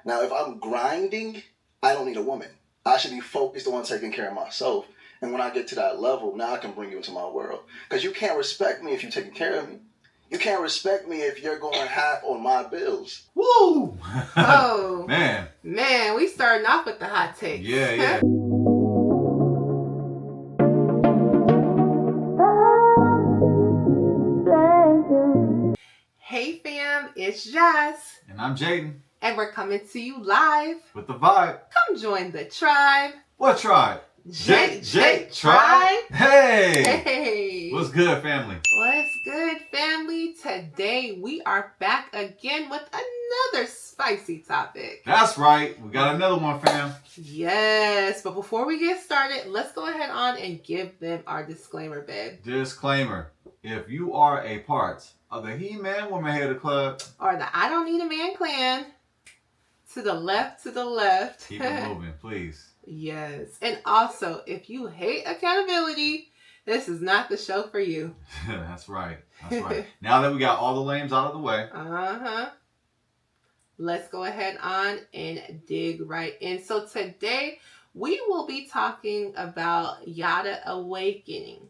Now, if I'm grinding, I don't need a woman. I should be focused on taking care of myself. And when I get to that level, now I can bring you into my world. Because you can't respect me if you're taking care of me. You can't respect me if you're going half on my bills. Woo! Oh. Man, we starting off with the hot takes. yeah. Hey fam, it's Jazz. And I'm Jaden. And we're coming to you live. With the vibe. Come join the tribe. What tribe? J tribe. Hey! What's good, family? What's good, family? Today we are back again with another spicy topic. That's right. We got another one, fam. Yes, but before we get started, let's go ahead on and give them our disclaimer, babe. Disclaimer. If you are a part of the He-Man Woman Hater Club or the I Don't Need a Man clan, to the left. Keep it moving, please. Yes. And also, if you hate accountability, this is not the show for you. That's right. Now that we got all the lames out of the way. Let's go ahead on and dig right in. So today, we will be talking about Yada awakening.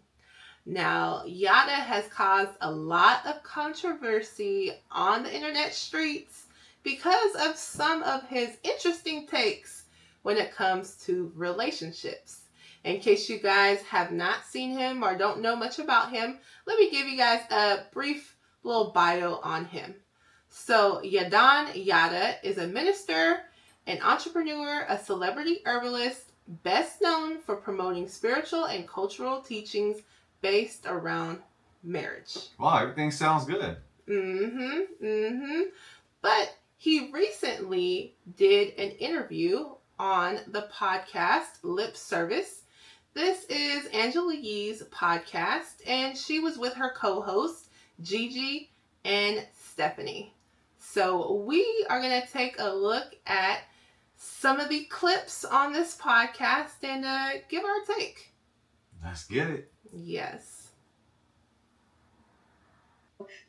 Now, Yada has caused a lot of controversy on the internet streets because of some of his interesting takes when it comes to relationships. In case you guys have not seen him or don't know much about him, let me give you guys a brief little bio on him. So, Yadan Yada is a minister, an entrepreneur, a celebrity herbalist, best known for promoting spiritual and cultural teachings based around marriage. Wow, everything sounds good. But he recently did an interview on the podcast Lip Service. This is Angela Yee's podcast, and she was with her co-hosts Gigi and Stephanie. So we are going to take a look at some of the clips on this podcast and give our take. Let's get it. Yes.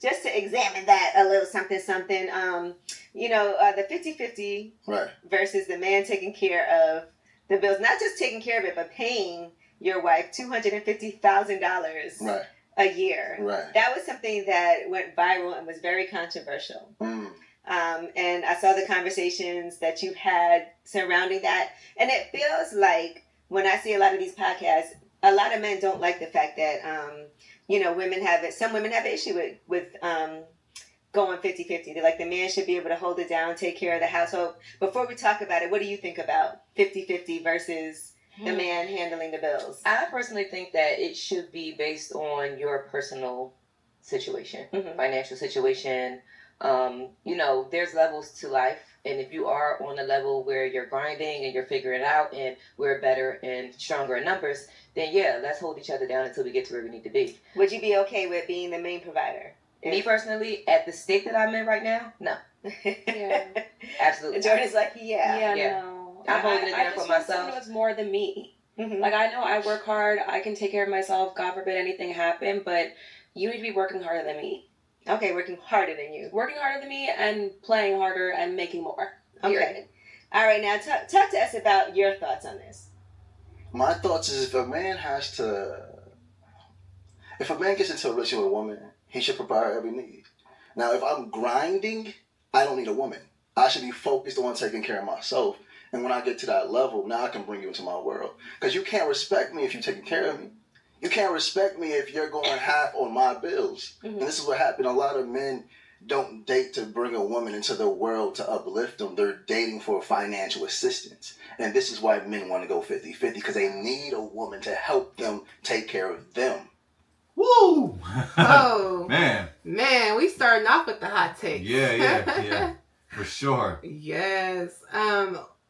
Just to examine that a little something, the 50-50 Right. versus the man taking care of the bills, not just taking care of it, but paying your wife $250,000 Right. a year. Right. That was something that went viral and was very controversial. And I saw the conversations that you had surrounding that. And it feels like when I see a lot of these podcasts, a lot of men don't like the fact that, women have it. Some women have an issue with going 50-50. They're like, the man should be able to hold it down, take care of the household. Before we talk about it, what do you think about 50-50 versus the man handling the bills? I personally think that it should be based on your personal situation, financial situation. There's levels to life. And if you are on a level where you're grinding and you're figuring it out and we're better and stronger in numbers, then yeah, let's hold each other down until we get to where we need to be. Would you be okay with being the main provider? Me personally, at the state that I'm in right now, no. Yeah. Absolutely. Jordan's like, yeah. No. I'm holding it down for myself. Someone that's more than me. Mm-hmm. Like, I know I work hard. I can take care of myself. God forbid anything happen. But you need to be working harder than me. Okay, working harder than you. Working harder than me and playing harder and making more. Okay. All right, now talk to us about your thoughts on this. My thoughts is if a man gets into a relationship with a woman, he should provide her every need. Now, if I'm grinding, I don't need a woman. I should be focused on taking care of myself. And when I get to that level, now I can bring you into my world. Because you can't respect me if you're taking care of me. You can't respect me if you're going half on my bills. And this is what happened. A lot of men don't date to bring a woman into their world to uplift them. They're dating for financial assistance. And this is why men want to go 50-50, because they need a woman to help them take care of them. Woo! Oh. Man, we starting off with the hot takes. Yeah. For sure. Yes.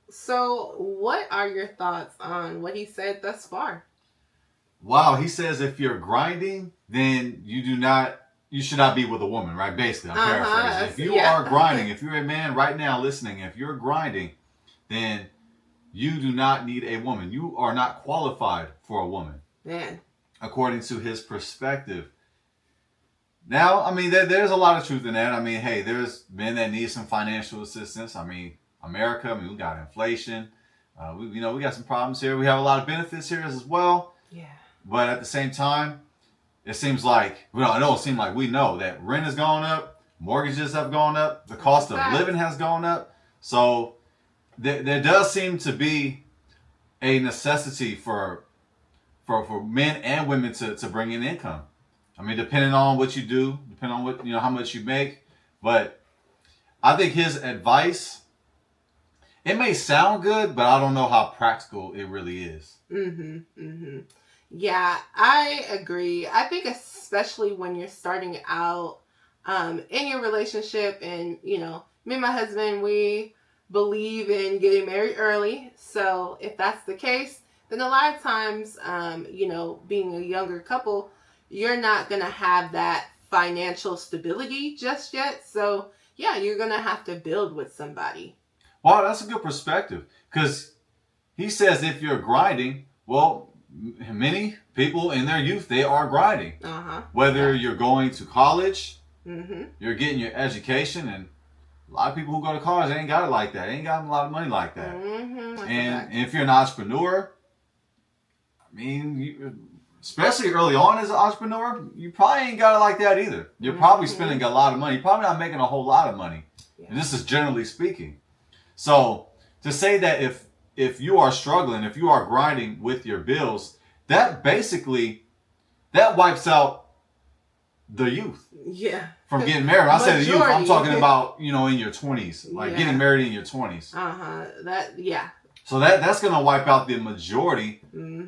So what are your thoughts on what he said thus far? Wow, he says if you're grinding, then you should not be with a woman, right? Basically, I'm paraphrasing. If you are grinding, if you're a man right now listening, if you're grinding, then you do not need a woman. You are not qualified for a woman. Man. According to his perspective. Now, I mean, there's a lot of truth in that. I mean, hey, there's men that need some financial assistance. I mean, America. I mean, we got inflation. We got some problems here. We have a lot of benefits here as well. Yeah. But at the same time, it seems like, it don't seem like we know that rent has gone up, mortgages have gone up, the cost of living has gone up. So there does seem to be a necessity for men and women to bring in income. I mean, depending on what you do, depending on what, how much you make. But I think his advice, it may sound good, but I don't know how practical it really is. Yeah, I agree. I think especially when you're starting out in your relationship, and me and my husband, we believe in getting married early. So if that's the case, then a lot of times, being a younger couple, you're not going to have that financial stability just yet. So yeah, you're going to have to build with somebody. Wow, that's a good perspective. Because he says if you're grinding, well, many people in their youth, they are grinding. Whether you're going to college, you're getting your education, and a lot of people who go to college, they ain't got it like that. They ain't got a lot of money like that. And if you're an entrepreneur, I mean, especially early on as an entrepreneur, you probably ain't got it like that either. You're probably spending a lot of money. You're probably not making a whole lot of money. Yeah. And this is generally speaking. So to say that if you are struggling, if you are grinding with your bills, that wipes out the youth. Yeah. From getting married. I said the youth, I'm talking about, in your 20s. Like getting married in your 20s. So that's going to wipe out the majority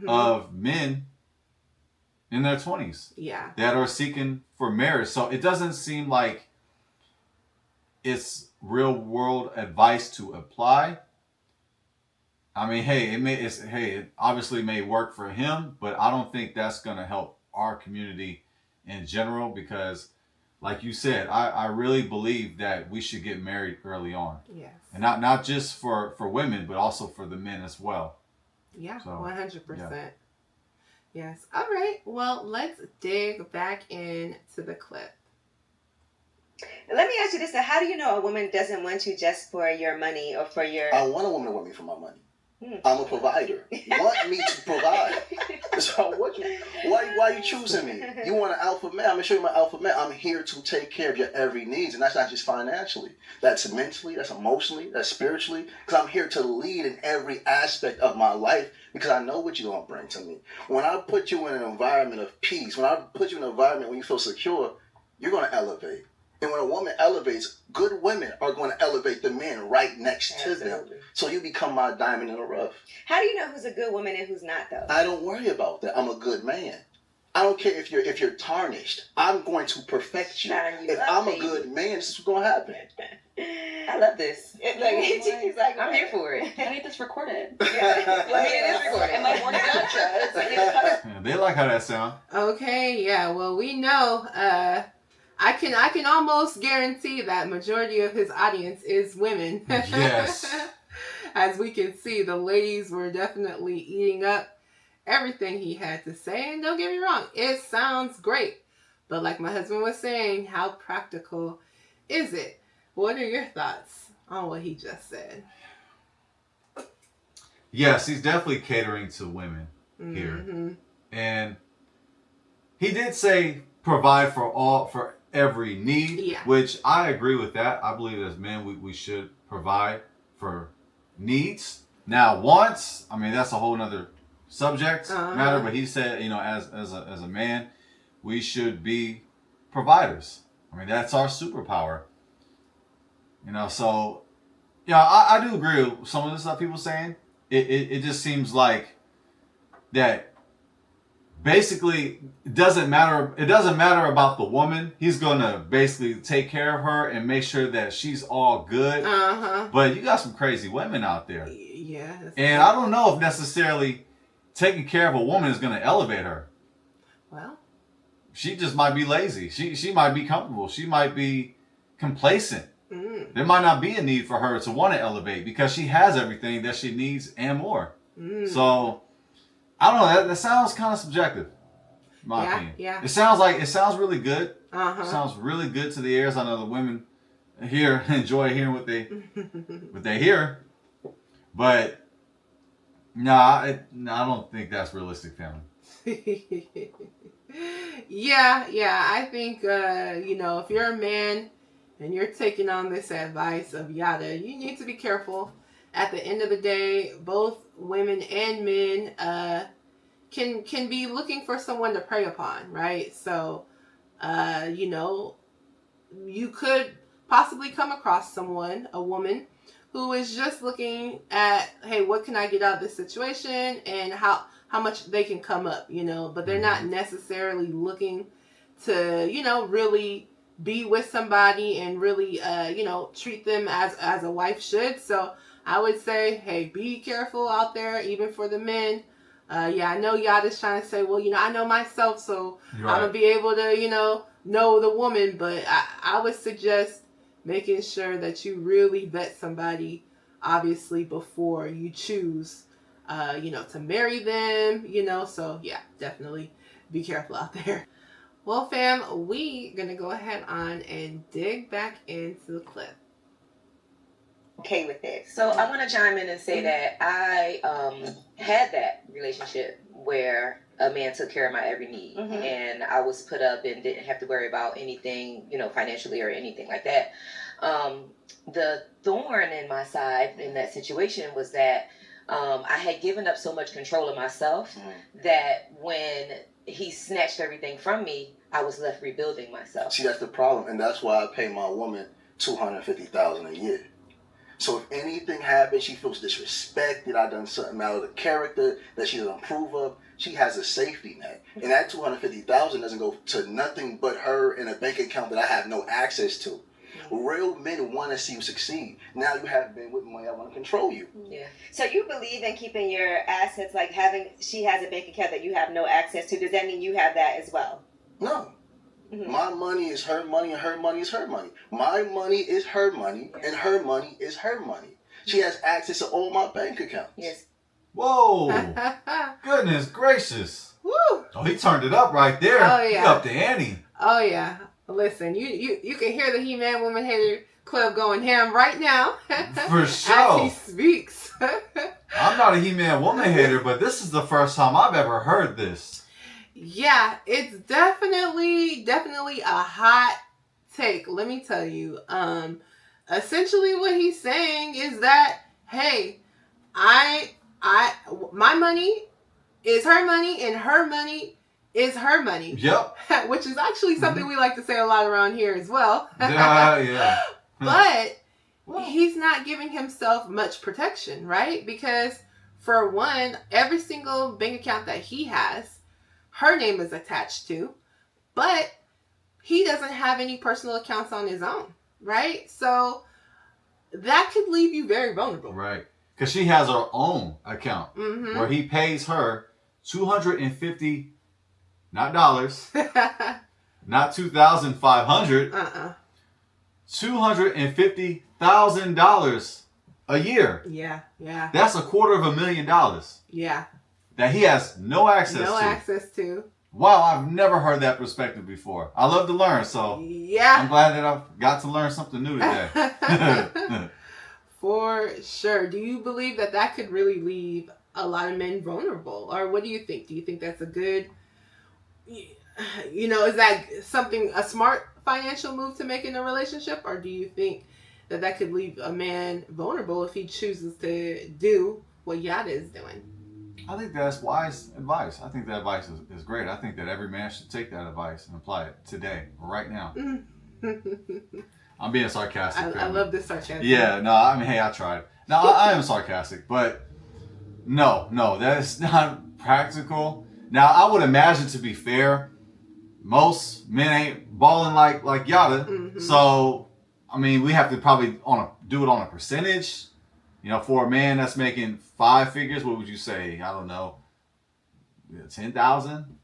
of men in their 20s. Yeah. That are seeking for marriage. So it doesn't seem like it's real world advice to apply. I mean, it obviously may work for him, but I don't think that's going to help our community in general, because like you said, I really believe that we should get married early on. Yes. And not just for women, but also for the men as well. Yeah, so, 100%. Yeah. Yes. All right. Well, let's dig back into the clip. Let me ask you this. How do you know a woman doesn't want you just for your money or for your... I want a woman to want me for my money. I'm a provider. You want me to provide. So why are you choosing me? You want an alpha male? I'm going to show you my alpha male. I'm here to take care of your every needs. And that's not just financially. That's mentally, that's emotionally, that's spiritually. Because I'm here to lead in every aspect of my life, because I know what you're going to bring to me. When I put you in an environment of peace, when I put you in an environment where you feel secure, you're going to elevate. And when a woman elevates, good women are going to elevate the men right next to them. So you become my diamond in the rough. How do you know who's a good woman and who's not, though? I don't worry about that. I'm a good man. I don't care if you're tarnished. I'm going to perfect you. If I'm a good man, this is what's going to happen. I love this. He's like, I'm here for it. I need this recorded. It is recorded. And my morning mantra. They like how that sound. Okay, yeah. Well, we know. I can almost guarantee that majority of his audience is women. Yes. As we can see, the ladies were definitely eating up everything he had to say. And don't get me wrong, it sounds great. But like my husband was saying, how practical is it? What are your thoughts on what he just said? Yes, he's definitely catering to women here. And he did say provide for every need, which I agree with that. I believe as men, we should provide for needs. Now, wants, I mean, that's a whole nother subject matter, but he said, as a man, we should be providers. I mean, that's our superpower. So, I do agree with some of the stuff people saying. It just seems like that basically it doesn't matter about the woman. He's gonna basically take care of her and make sure that she's all good. But you got some crazy women out there. Yeah. And I don't know if necessarily taking care of a woman is gonna elevate her. Well, she just might be lazy. She might be comfortable. She might be complacent. There might not be a need for her to want to elevate because she has everything that she needs and more. So I don't know. That sounds kind of subjective, in my opinion. Yeah. It sounds really good. It sounds really good to the ears. I know the women enjoy hearing what they hear. But I don't think that's realistic, family. Yeah, I think if you're a man and you're taking on this advice of Yada, you need to be careful. At the end of the day, both women and men can be looking for someone to prey upon, right? So, you could possibly come across a woman, who is just looking at, hey, what can I get out of this situation, and how much they can come up, but they're not necessarily looking to, really be with somebody and really, treat them as a wife should. So I would say, hey, be careful out there, even for the men. I know Yada's trying to say, well, I know myself, so right. I'm going to be able to, know the woman. But I would suggest making sure that you really vet somebody, obviously, before you choose, to marry them, So, yeah, definitely be careful out there. Well, fam, we're going to go ahead on and dig back into the clip. Okay with it. So I want to chime in and say that I had that relationship where a man took care of my every need, and I was put up and didn't have to worry about anything, financially or anything like that. The thorn in my side in that situation was that I had given up so much control of myself that when he snatched everything from me, I was left rebuilding myself. See, that's the problem, and that's why I pay my woman $250,000 a year. So if anything happens, she feels disrespected, I done something out of the character that she doesn't approve of, she has a safety net. And that $250,000 doesn't go to nothing but her in a bank account that I have no access to. Real men want to see you succeed. Now you have been with money, I want to control you. Yeah. So you believe in keeping your assets, like she has a bank account that you have no access to. Does that mean you have that as well? No. My money is her money, and her money is her money. My money is her money, and her money is her money. She has access to all my bank accounts. Yes. Whoa. Goodness gracious. Woo. Oh, he turned it up right there. Oh, yeah. He up the ante. Oh, yeah. Listen, you can hear the He-Man Woman Hater Club going ham right now. For sure. As he speaks. I'm not a He-Man Woman Hater, but this is the first time I've ever heard this. Yeah, it's definitely a hot take. Let me tell you. Essentially what he's saying is that, hey, my money is her money, and her money is her money. Yep. Which is actually something we like to say a lot around here as well. Yeah. But he's not giving himself much protection, right? Because for one, every single bank account that he has, her name is attached to, but he doesn't have any personal accounts on his own, right? So that could leave you very vulnerable. Right. Because she has her own account where he pays her $250, not dollars, not $2,500, $250,000 a year. Yeah. That's $250,000. Yeah. That he has no access to. Wow, I've never heard that perspective before. I love to learn, so yeah. I'm glad that I've got to learn something new today. For sure. Do you believe that could really leave a lot of men vulnerable? Or what do you think? Do you think that's a good, is that a smart financial move to make in a relationship? Or do you think that could leave a man vulnerable if he chooses to do what Yada is doing? I think that's wise advice. I think that advice is great. I think that every man should take that advice and apply it today, right now. I'm being sarcastic. I love this sarcasm. Yeah, no, I mean, hey, I tried. No, I am sarcastic, but no, that is not practical. Now, I would imagine, to be fair, most men ain't balling like Yada. So, I mean, we have to probably do it on a percentage. For a man that's making 5 figures, what would you say? I don't know, 10,000.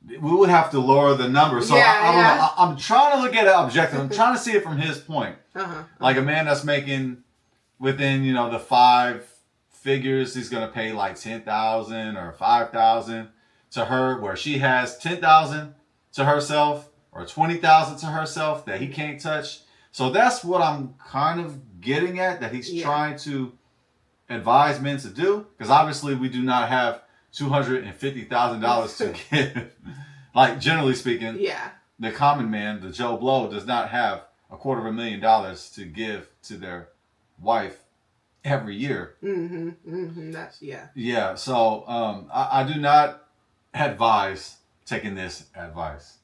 We would have to lower the number. So I don't know. I'm trying to look at it objective. I'm trying to see it from his point. Like a man that's making within the 5 figures, he's gonna pay like 10,000 or 5,000 to her, where she has 10,000 to herself or 20,000 to herself that he can't touch. So that's what I'm kind of getting at, that he's trying to advise men to do. Because obviously we do not have $250,000 to give. Like, generally speaking, the common man, the Joe Blow, does not have $250,000 to give to their wife every year. That's Yeah. So I do not advise taking this advice.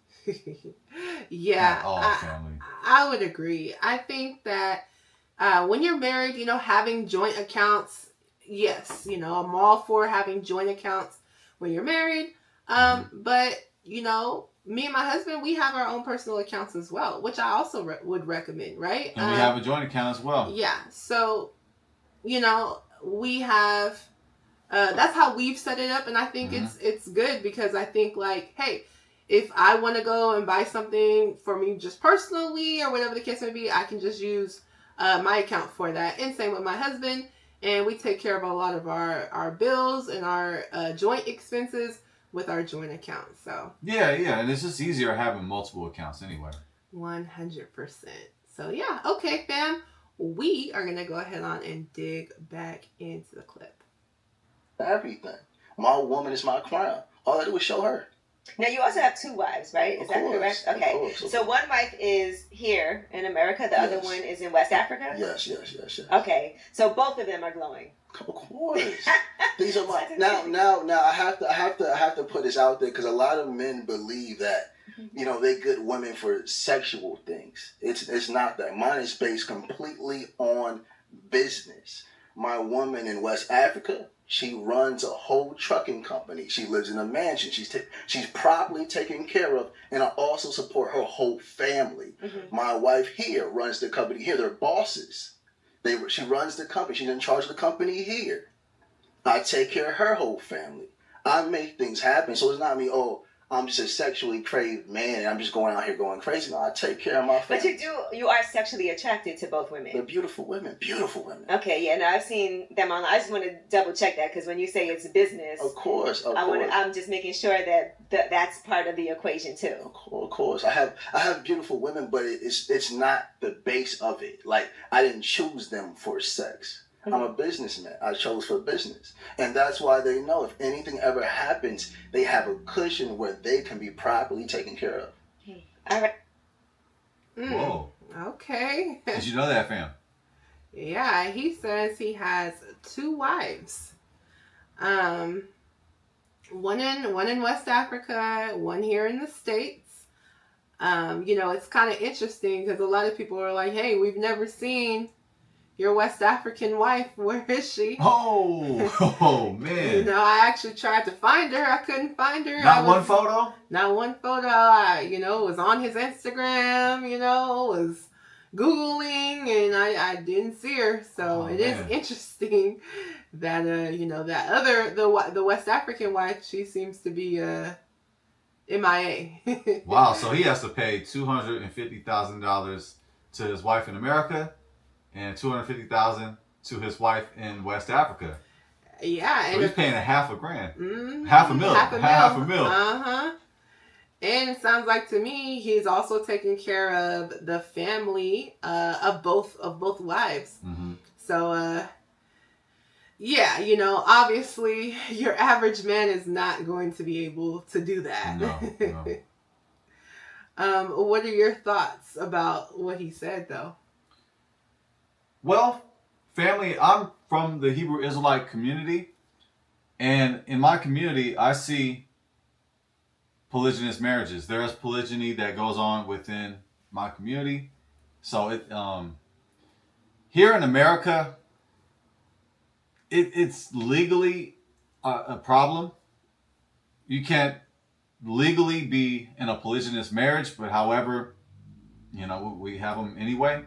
Yeah, all family. I would agree. I think that when you're married, having joint accounts, yes, I'm all for having joint accounts when you're married. But, me and my husband, we have our own personal accounts as well, which I also would recommend, right? And we have a joint account as well. Yeah. So, we have, that's how we've set it up. And I think it's good, because I think, like, hey, if I want to go and buy something for me just personally or whatever the case may be, I can just use my account for that. And same with my husband. And we take care of a lot of our bills and our joint expenses with our joint account. So yeah, and it's just easier having multiple accounts anyway. 100%. So yeah, okay, fam. We are gonna go ahead on and dig back into the clip. Everything. My woman is my crown. All I do is show her. Now, you also have 2 wives, right? Is that correct? Okay. Of course. So one wife is here in America. The other one is in West Africa? Yes. Okay. So both of them are glowing. Of course. These are my now. I have to put this out there, because a lot of men believe that they good women for sexual things. It's not that. Mine is based completely on business. My woman in West Africa, she runs a whole trucking company. She lives in a mansion. She's properly taken care of, and I also support her whole family. My wife here runs the company here. They're bosses. She runs the company. She's in charge of the company here. I take care of her whole family. I make things happen. So it's not me, I'm just a sexually craved man and I'm just going out here going crazy. No, I take care of my family. But you are sexually attracted to both women. They're beautiful women. Okay, yeah, no, I've seen them online. I just want to double check that, because when you say it's business, of course. I'm just making sure that that's part of the equation too. Of course, I have beautiful women, but it's not the base of it. Like, I didn't choose them for sex. I'm a businessman. I chose for business. And that's why they know if anything ever happens, they have a cushion where they can be properly taken care of. All right. Whoa. Okay. Did you know that, fam? Yeah, he says he has 2 wives. One in West Africa, one here in the States. It's kind of interesting, because a lot of people are like, hey, we've never seen your West African wife. Where is she? Oh man. I actually tried to find her. I couldn't find her. One photo? Not one photo. It was on his Instagram, was Googling, and I didn't see her. So it is interesting that, that the West African wife, she seems to be MIA. Wow, so he has to pay $250,000 to his wife in America, and $250,000 to his wife in West Africa. Yeah, so and he's paying $500,000, $500,000. half a mil. And it sounds like to me he's also taking care of the family of both wives. So obviously your average man is not going to be able to do that. No. What are your thoughts about what he said, though? Well, family, I'm from the Hebrew Israelite community, and in my community, I see polygynous marriages. There is polygyny that goes on within my community. So here in America, it's legally a problem. You can't legally be in a polygynous marriage, but however, we have them anyway.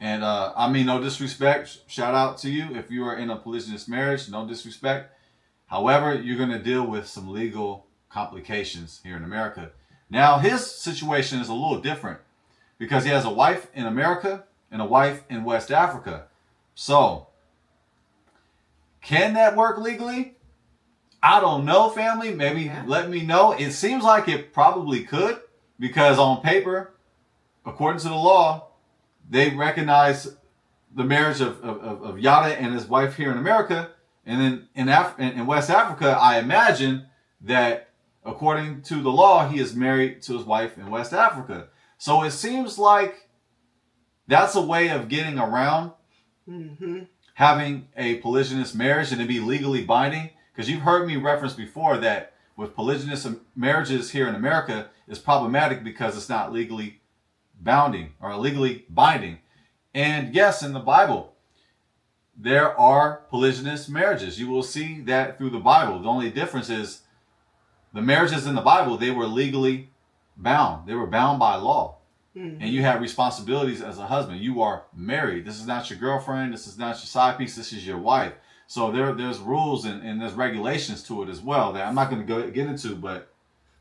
And I mean, no disrespect. Shout out to you if you are in a polygynous marriage. No disrespect. However, you're going to deal with some legal complications here in America. Now, his situation is a little different because he has a wife in America and a wife in West Africa. So, can that work legally? I don't know, family. Maybe let me know. It seems like it probably could, because on paper, according to the law, they recognize the marriage of Yada and his wife here in America. And then in West Africa, I imagine that according to the law, he is married to his wife in West Africa. So it seems like that's a way of getting around having a polygynous marriage and to be legally binding. Because you've heard me reference before that with polygynous marriages here in America is problematic because it's not legally bounding or legally binding. And yes, in the Bible, there are polygynous marriages. You will see that through the Bible. The only difference is the marriages in the Bible, they were legally bound. They were bound by law. And you have responsibilities as a husband. You are married. This is not your girlfriend. This is not your side piece. This is your wife. So there's rules and there's regulations to it as well that I'm not going to get into. But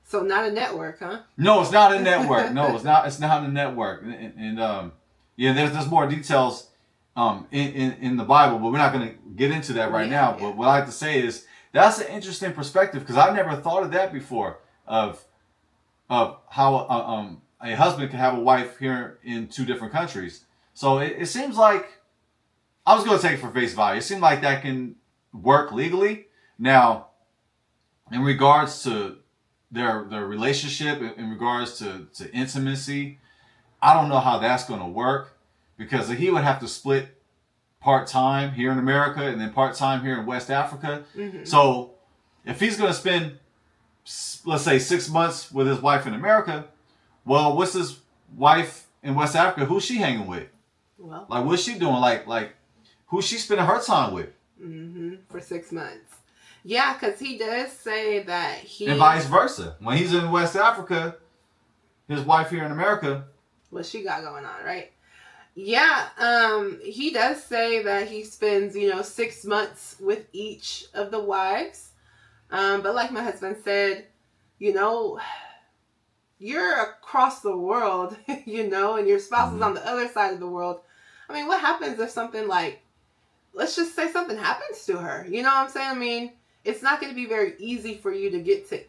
so not a network, huh? No, it's not a network. No, it's not. It's not a network. And yeah, there's more details in the Bible, but we're not going to get into that right now. But what I like to say is that's an interesting perspective because I've never thought of that before of how a husband can have a wife here in two different countries. So it seems like, I was going to take it for face value. It seemed like that can work legally. Now, in regards to their relationship, in regards to intimacy, I don't know how that's going to work because he would have to split part-time here in America and then part-time here in West Africa. So if he's going to spend, let's say, 6 months with his wife in America, well, what's his wife in West Africa? Who's she hanging with? Well, like, what's she doing? Like, who's she spending her time with? For 6 months. Yeah, because he does say that and vice versa. When he's in West Africa, his wife here in America. What she got going on, right? Yeah, he does say that he spends, 6 months with each of the wives. But like my husband said, you're across the world, and your spouse is on the other side of the world. I mean, what happens if something like, let's just say something happens to her? You know what I'm saying? I mean, it's not going to be very easy for you to get to,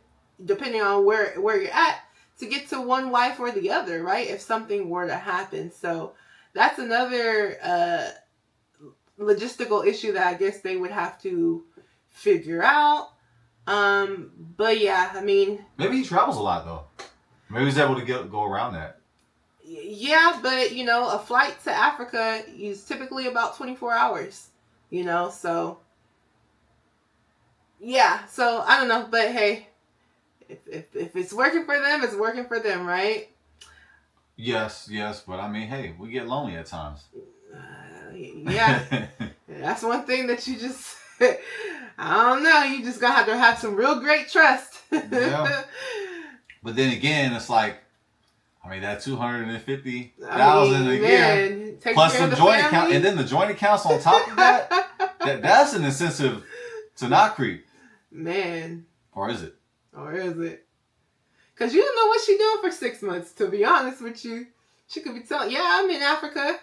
depending on where you're at, to get to one wife or the other, right? If something were to happen. So that's another logistical issue that I guess they would have to figure out. But yeah, I mean, maybe he travels a lot though. Maybe he's able to go around that. Yeah, but a flight to Africa is typically about 24 hours. So yeah. So I don't know, but hey, if it's working for them, it's working for them, right? Yes, but I mean, hey, we get lonely at times. Yeah, that's one thing that you just, I don't know, you just gonna have to have some real great trust. Yeah. But then again, it's like, I mean, that $250,000 a year plus some joint account, and then the joint accounts on top of that's an incentive to not creep. Man. Or is it? Because you don't know what she's doing for 6 months, to be honest with you. She could be telling, yeah, I'm in Africa.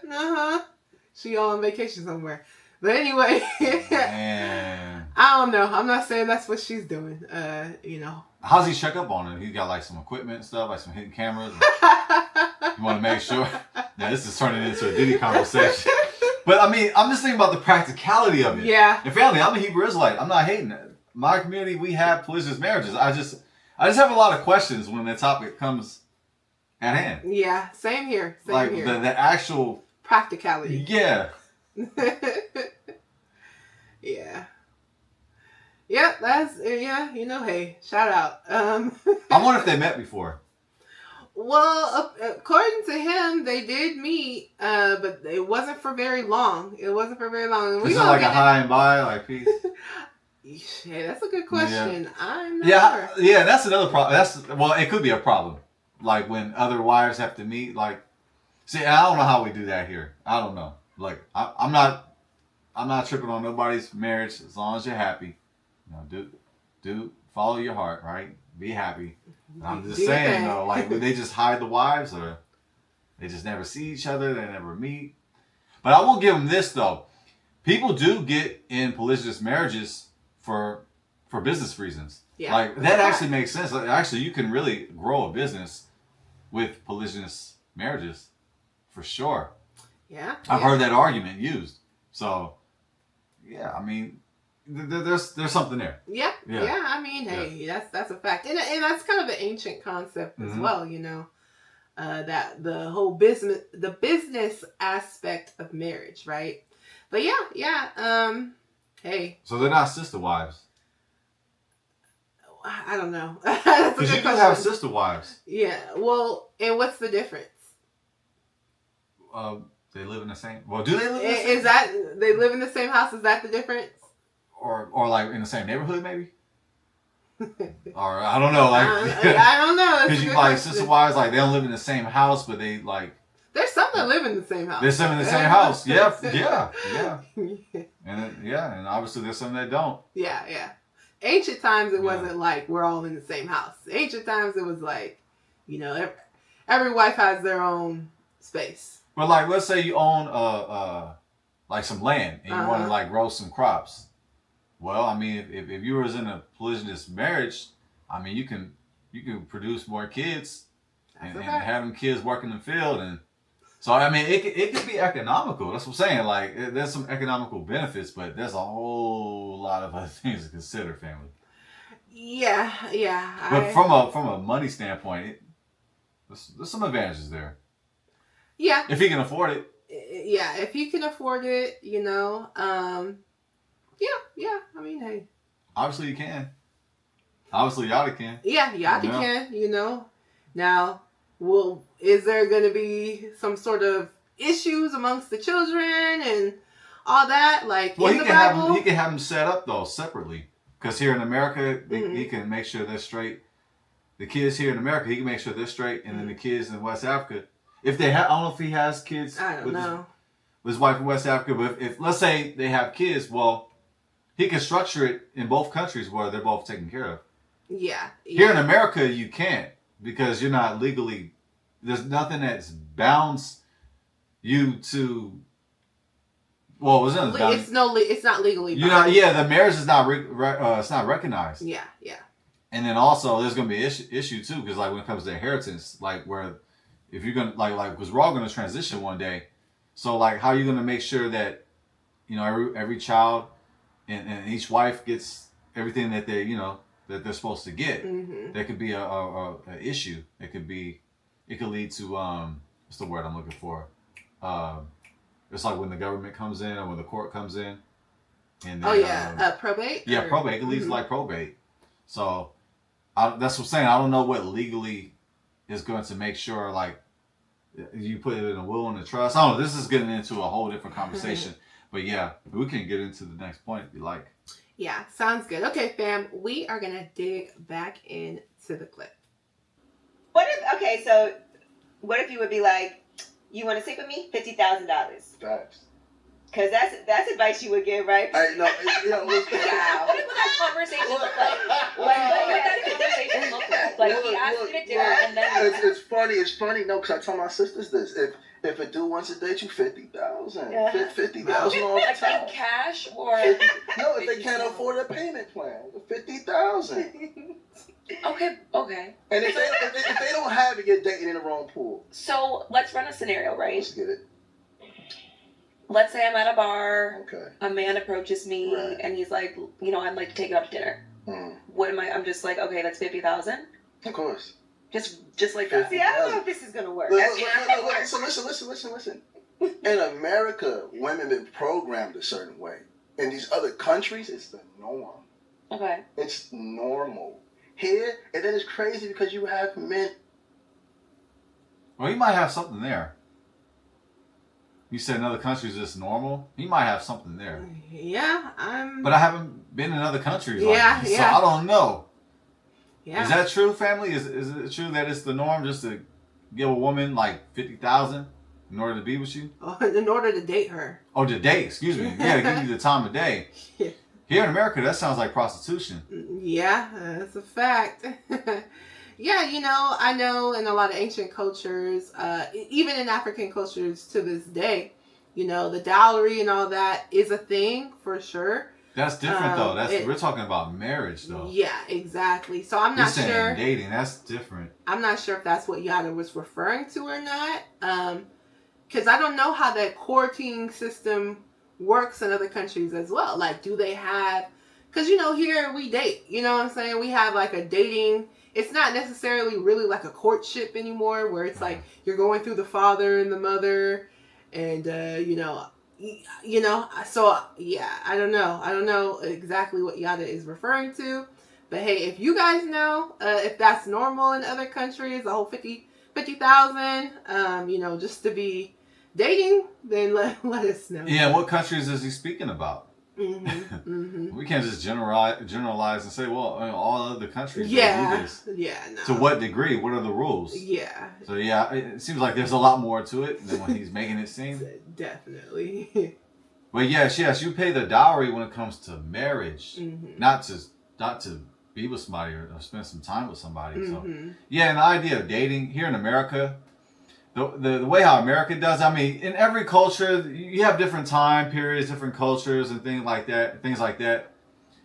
She on vacation somewhere. But anyway, Man. I don't know. I'm not saying that's what she's doing. How's he check up on it? He got like some equipment and stuff, like some hidden cameras. You want to make sure. Yeah, this is turning into a Diddy conversation. But I mean, I'm just thinking about the practicality of it. Yeah. And family, I'm a Hebrew Israelite. I'm not hating it. My community, we have polygynous marriages. I just have a lot of questions when the topic comes at hand. Yeah, same here. Same here. The actual practicality. Yeah. Yeah. Yep, hey, shout out. I wonder if they met before. Well, according to him, they did meet, but it wasn't for very long. Is it like a high and by, like peace? Yeah, that's a good question. Yeah. I'm not sure. Yeah, that's another problem. It could be a problem. Like when other wives have to meet, like, see, I don't know how we do that here. I don't know. Like, I'm not tripping on nobody's marriage as long as you're happy. Do follow your heart, right? Be happy. I'm just saying, though, like, would they just hide the wives, or they just never see each other, they never meet? But I will give them this, though. People do get in polygynous marriages for business reasons. Yeah. Like, that actually makes sense. Like, actually, you can really grow a business with polygynous marriages, for sure. Yeah. I've heard that argument used. So, yeah, I mean, there's something there. Yeah. I mean, hey, that's a fact, and that's kind of an ancient concept as well. You know, that the whole business aspect of marriage, right? But yeah. Hey. So they're not sister wives. I don't know. Because you do have sister wives. Yeah. Well, and what's the difference? They live in the same. Well, do they live in the same? Is that they live in the same house? Is that the difference? Or like in the same neighborhood, maybe. Or I don't know, like I don't know. Because you like sister wives, like they don't live in the same house, but they like. There's some that live in the same house. There's some in the same house. Yeah. And obviously there's some that don't. Yeah. Ancient times it wasn't like we're all in the same house. Ancient times it was like, you know, every wife has their own space. But like, let's say you own like some land and you want to like grow some crops. Well, I mean, if you was in a polygynous marriage, I mean, you can produce more kids and have them kids work in the field, and so I mean, it could be economical. That's what I'm saying. Like, there's some economical benefits, but there's a whole lot of other things to consider, family. Yeah. But from a money standpoint, there's some advantages there. Yeah. If he can afford it. Yeah, if you can afford it, you know. Yeah. I mean, hey. Obviously you can. Obviously Yada can. Yeah, Yada can, you know. Now, is there going to be some sort of issues amongst the children and all that? Like, in the Bible? He can have them set up, though, separately. Because here in America, he can make sure they're straight. The kids here in America, he can make sure they're straight. And then the kids in West Africa, if they have, I don't know if he has kids with his wife in West Africa, but if let's say they have kids, well, he can structure it in both countries where they're both taken care of. Yeah. Here in America, you can't because you're not legally. There's nothing that's bounds you to. Well, it's not legally. The marriage is not. It's not recognized. Yeah. And then also, there's gonna be an issue too, because like when it comes to inheritance, like where. If you're gonna like, because we're all gonna transition one day, so like, how are you gonna make sure that, you know, every child and each wife gets everything that that they're supposed to get? Mm-hmm. There could be a issue. It could lead to what's the word I'm looking for? It's like when the government comes in or when the court comes in, and then, probate. Yeah, probate. It leads to like probate. So that's what I'm saying. I don't know what legally is going to make sure, like, you put it in a will and a trust. I don't know. This is getting into a whole different conversation. But yeah, we can get into the next point if you like. Yeah, sounds good. Okay, fam, we are going to dig back into the clip. So what if you would be like, you want to sleep with me? $50,000. Facts. Because that's advice you would give, right? I know. Wow. What would that conversation look like? What would that conversation look like? Like, he asked you to dinner, and then it's funny. No, because I tell my sisters this. If a dude wants to date you, $50,000, $50,000 all the like time. in cash or No, if they can't afford a payment plan, $50,000. Okay. And if they don't have it, you're dating in the wrong pool. So let's run a scenario, right? Let's get it. Let's say I'm at a bar. Okay. A man approaches me and he's like, you know, I'd like to take you out to dinner. What am I? I'm just like, okay, that's $50,000. Of course. Just like that. See, I don't know if this is gonna work. So listen. In America, women been programmed a certain way. In these other countries, it's the norm. Okay. It's normal. Here, and then it's crazy because you have men. Well, you might have something there. You said in other countries it's normal. He might have something there. Yeah, But I haven't been in other countries. So I don't know. Yeah. Is that true, family? Is it true that it's the norm just to give a woman like $50,000 in order to be with you? In order to date her. Oh, to date. Excuse me. Yeah, to give you the time of day. Here in America, that sounds like prostitution. Yeah, that's a fact. Yeah, you know, I know in a lot of ancient cultures, even in African cultures to this day, you know, the dowry and all that is a thing for sure. That's different though. We're talking about marriage though. Yeah, exactly. So I'm not sure. Dating, that's different. I'm not sure if that's what Yada was referring to or not. because I don't know how that courting system works in other countries as well. Like, do they have, because, here we date, you know what I'm saying? We have like a dating, it's not necessarily really like a courtship anymore, where it's like you're going through the father and the mother, and, so yeah, I don't know exactly what Yada is referring to, but hey, if you guys know, if that's normal in other countries, the whole 50,000, just to be dating, then let us know. Yeah, what countries is he speaking about? Mm-hmm. We can't just generalize and say, well, all other countries do this. Yeah, no. To what degree? What are the rules? Yeah. So yeah, it seems like there's a lot more to it than what he's making it seem. Definitely. But yes, you pay the dowry when it comes to marriage, not to be with somebody or spend some time with somebody. So yeah, and the idea of dating here in America, the way how America does, I mean, in every culture, you have different time periods, different cultures and things like that.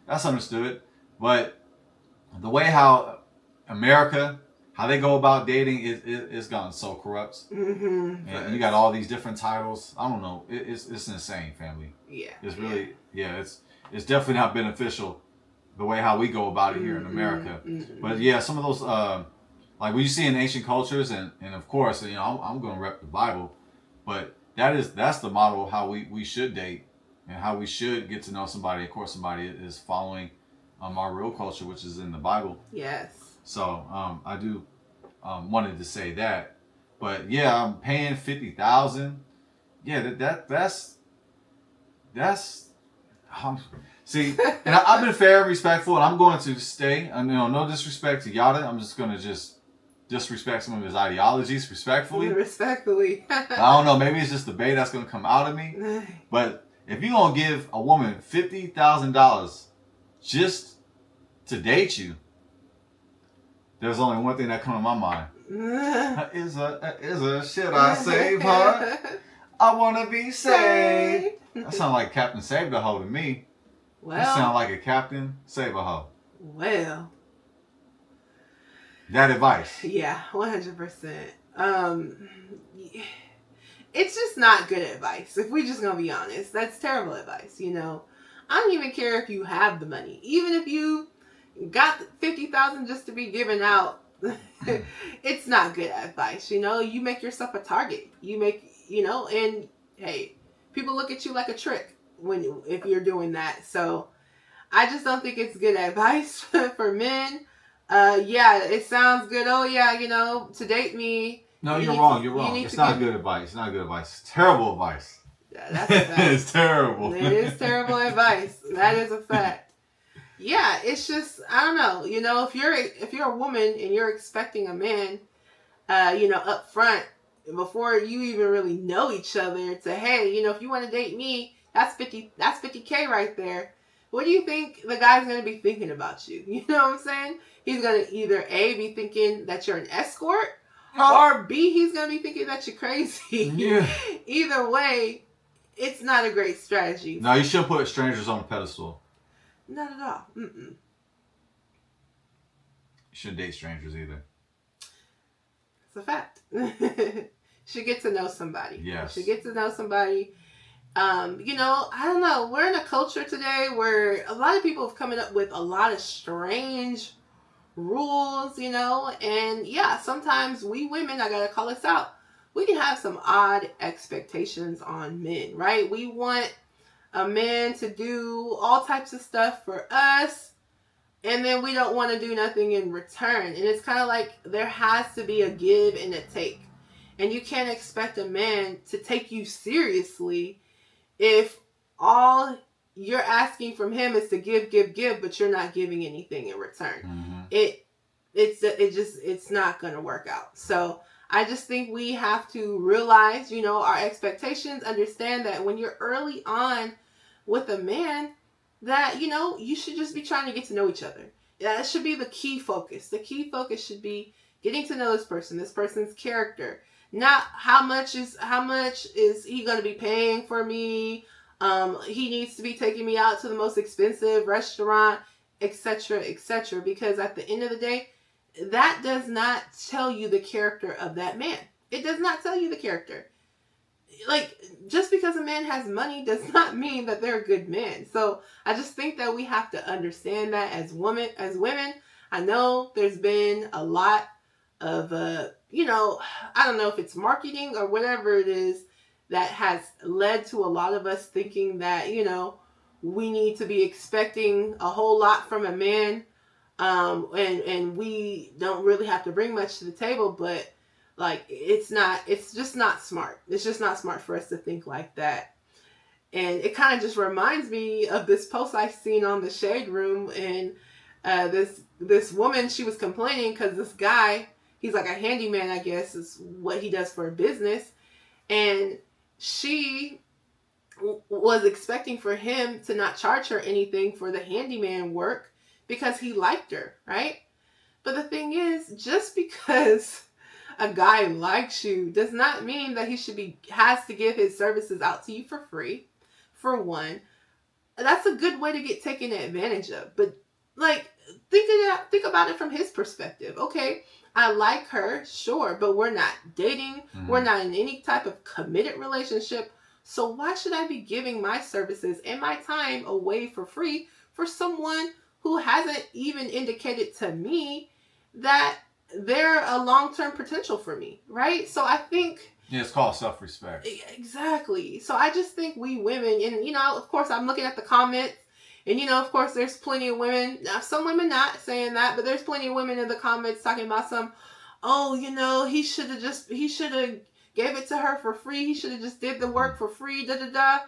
That's understood. But the way how America, how they go about dating is gotten so corrupt. And you got all these different titles. I don't know. It's insane, family. Yeah. It's really, it's definitely not beneficial the way how we go about it here in America. But yeah, some of those, like what you see in ancient cultures, and of course, I'm going to rep the Bible, but that's the model of how we should date and how we should get to know somebody. Of course, somebody is following our real culture, which is in the Bible. Yes. So I do wanted to say that, but yeah, I'm paying 50,000. Yeah, that's see, and I've been fair and respectful, and I'm going to stay. And no disrespect to Yada. I'm just gonna disrespect some of his ideologies respectfully. Respectfully. I don't know. Maybe it's just the bait that's gonna come out of me. But if you're gonna give a woman $50,000 just to date you, there's only one thing that comes to my mind. Is should I save her? I wanna be saved. That sounds like Captain Save the Hoe to me. Well, you sound like a Captain Save a Hoe. Well, that advice. Yeah, 100%. It's just not good advice. If we're just gonna be honest, that's terrible advice. I don't even care if you have the money, even if you got 50,000 just to be given out. It's not good advice. You make yourself a target. And hey, people look at you like a trick if you're doing that. So I just don't think it's good advice for men. Yeah, it sounds good. Oh yeah, to date me. No, you're wrong. It's not good advice. It's not good advice. It's terrible advice. Yeah, that's a fact. It's terrible. It is terrible advice. That is a fact. Yeah, it's just, I don't know. If you're a woman and you're expecting a man, up front, before you even really know each other, to, hey, if you want to date me, that's $50K right there. What do you think the guy's going to be thinking about you? You know what I'm saying? He's going to either A, be thinking that you're an escort, or B, he's going to be thinking that you're crazy. Yeah. Either way, it's not a great strategy. No, you shouldn't put strangers on a pedestal. Not at all. Mm-mm. You shouldn't date strangers either. It's a fact. Should get to know somebody. Yes. Should get to know somebody. I don't know. We're in a culture today where a lot of people have come up with a lot of strange rules, and yeah, sometimes we women, I gotta call this out, we can have some odd expectations on men, right? We want a man to do all types of stuff for us, and then we don't want to do nothing in return. And it's kind of like there has to be a give and a take. And you can't expect a man to take you seriously if all you're asking from him is to give, but you're not giving anything in return. Mm-hmm. It's not going to work out. So I just think we have to realize, our expectations, understand that when you're early on with a man, that, you should just be trying to get to know each other. That should be the key focus. The key focus should be getting to know this person's character. Not how much is he going to be paying for me? He needs to be taking me out to the most expensive restaurant, etc., etc. Because at the end of the day, that does not tell you the character of that man. It does not tell you the character. like, just because a man has money does not mean that they're a good man. So I just think that we have to understand that as women. I know there's been a lot of, I don't know if it's marketing or whatever it is that has led to a lot of us thinking that, we need to be expecting a whole lot from a man. And we don't really have to bring much to the table, but like, it's just not smart. It's just not smart for us to think like that. And it kind of just reminds me of this post I seen on the Shade Room, and this woman, she was complaining because this guy, he's like a handyman, I guess is what he does for a business, and she was expecting for him to not charge her anything for the handyman work because he liked her, right? But the thing is, just because a guy likes you does not mean that has to give his services out to you for free. For one, that's a good way to get taken advantage of. But like, think about it from his perspective. Okay, I like her, sure, but we're not dating. Mm-hmm. We're not in any type of committed relationship. So why should I be giving my services and my time away for free for someone who hasn't even indicated to me that they're a long-term potential for me, right? So I think... Yeah, it's called self-respect. Exactly. So I just think we women, and, of course, I'm looking at the comments, and, of course, there's plenty of women, now some women not saying that, but there's plenty of women in the comments talking about he should have gave it to her for free. He should have just did the work for free, da-da-da.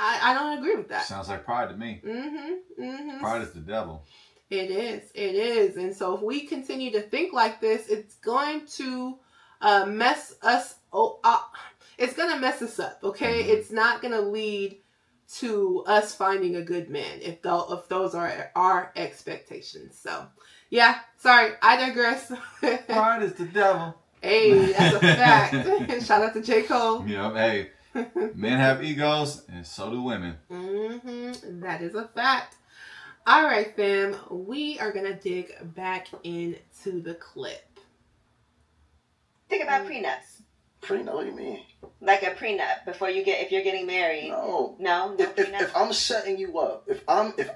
I don't agree with that. Sounds like pride to me. Mm-hmm. Mm-hmm. Pride is the devil. It is. And so if we continue to think like this, it's going to mess us up. It's going to mess us up, okay? Mm-hmm. It's not going to lead to us finding a good man if those are our expectations. So, yeah, sorry, I digress. Pride is the devil. Hey, that's a fact. Shout out to J. Cole. Yep, hey. Men have egos, and so do women. Mm-hmm. That is a fact. All right, fam. We are going to dig back into the clip. Think about prenups. Prenup? What do you mean? Like a prenup if you're getting married. No. No. If I'm setting you up, if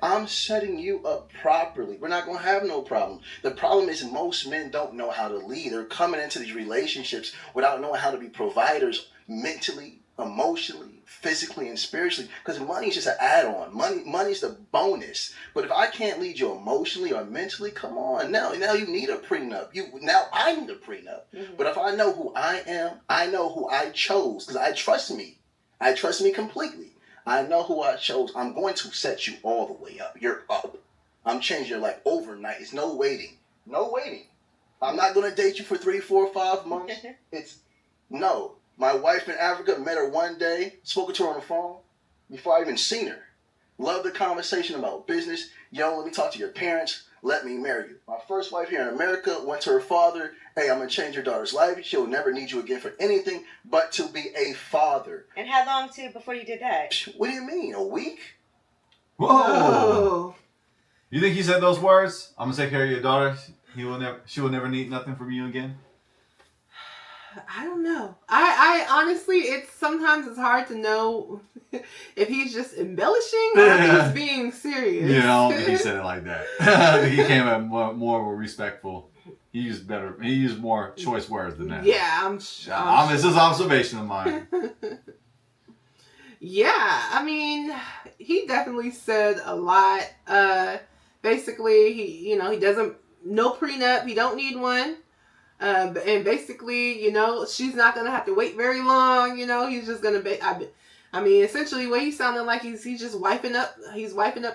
I'm setting you up properly, we're not gonna have no problem. The problem is most men don't know how to lead. They're coming into these relationships without knowing how to be providers mentally, emotionally, physically, and spiritually. Because money is just an add-on. Money's the bonus. But if I can't lead you emotionally or mentally, come on. Now you need a prenup. Now I need a prenup. Mm-hmm. But if I know who I am, I know who I chose. Because I trust me. I trust me completely. I know who I chose. I'm going to set you all the way up. You're up. I'm changing your life overnight. It's no waiting. No waiting. I'm not going to date you for 3, 4, 5 months. No. My wife in Africa, met her one day, spoken to her on the phone before I even seen her. Loved the conversation about business. Yo, let me talk to your parents. Let me marry you. My first wife here in America went to her father. Hey, I'm going to change your daughter's life. She'll never need you again for anything but to be a father. And how long, before you did that? What do you mean? A week? Whoa. You think he said those words? I'm going to take care of your daughter. She will never need nothing from you again. I don't know. I honestly, sometimes it's hard to know if he's just embellishing or if he's being serious. I don't think he said it like that. I think he came at more respectful. He used more choice words than that. Yeah, it's just observation of mine. Yeah, I mean, he definitely said a lot. Basically, he doesn't, no prenup. He don't need one. And basically, she's not going to have to wait very long. He's just going to essentially what he sounded like, he's just wiping up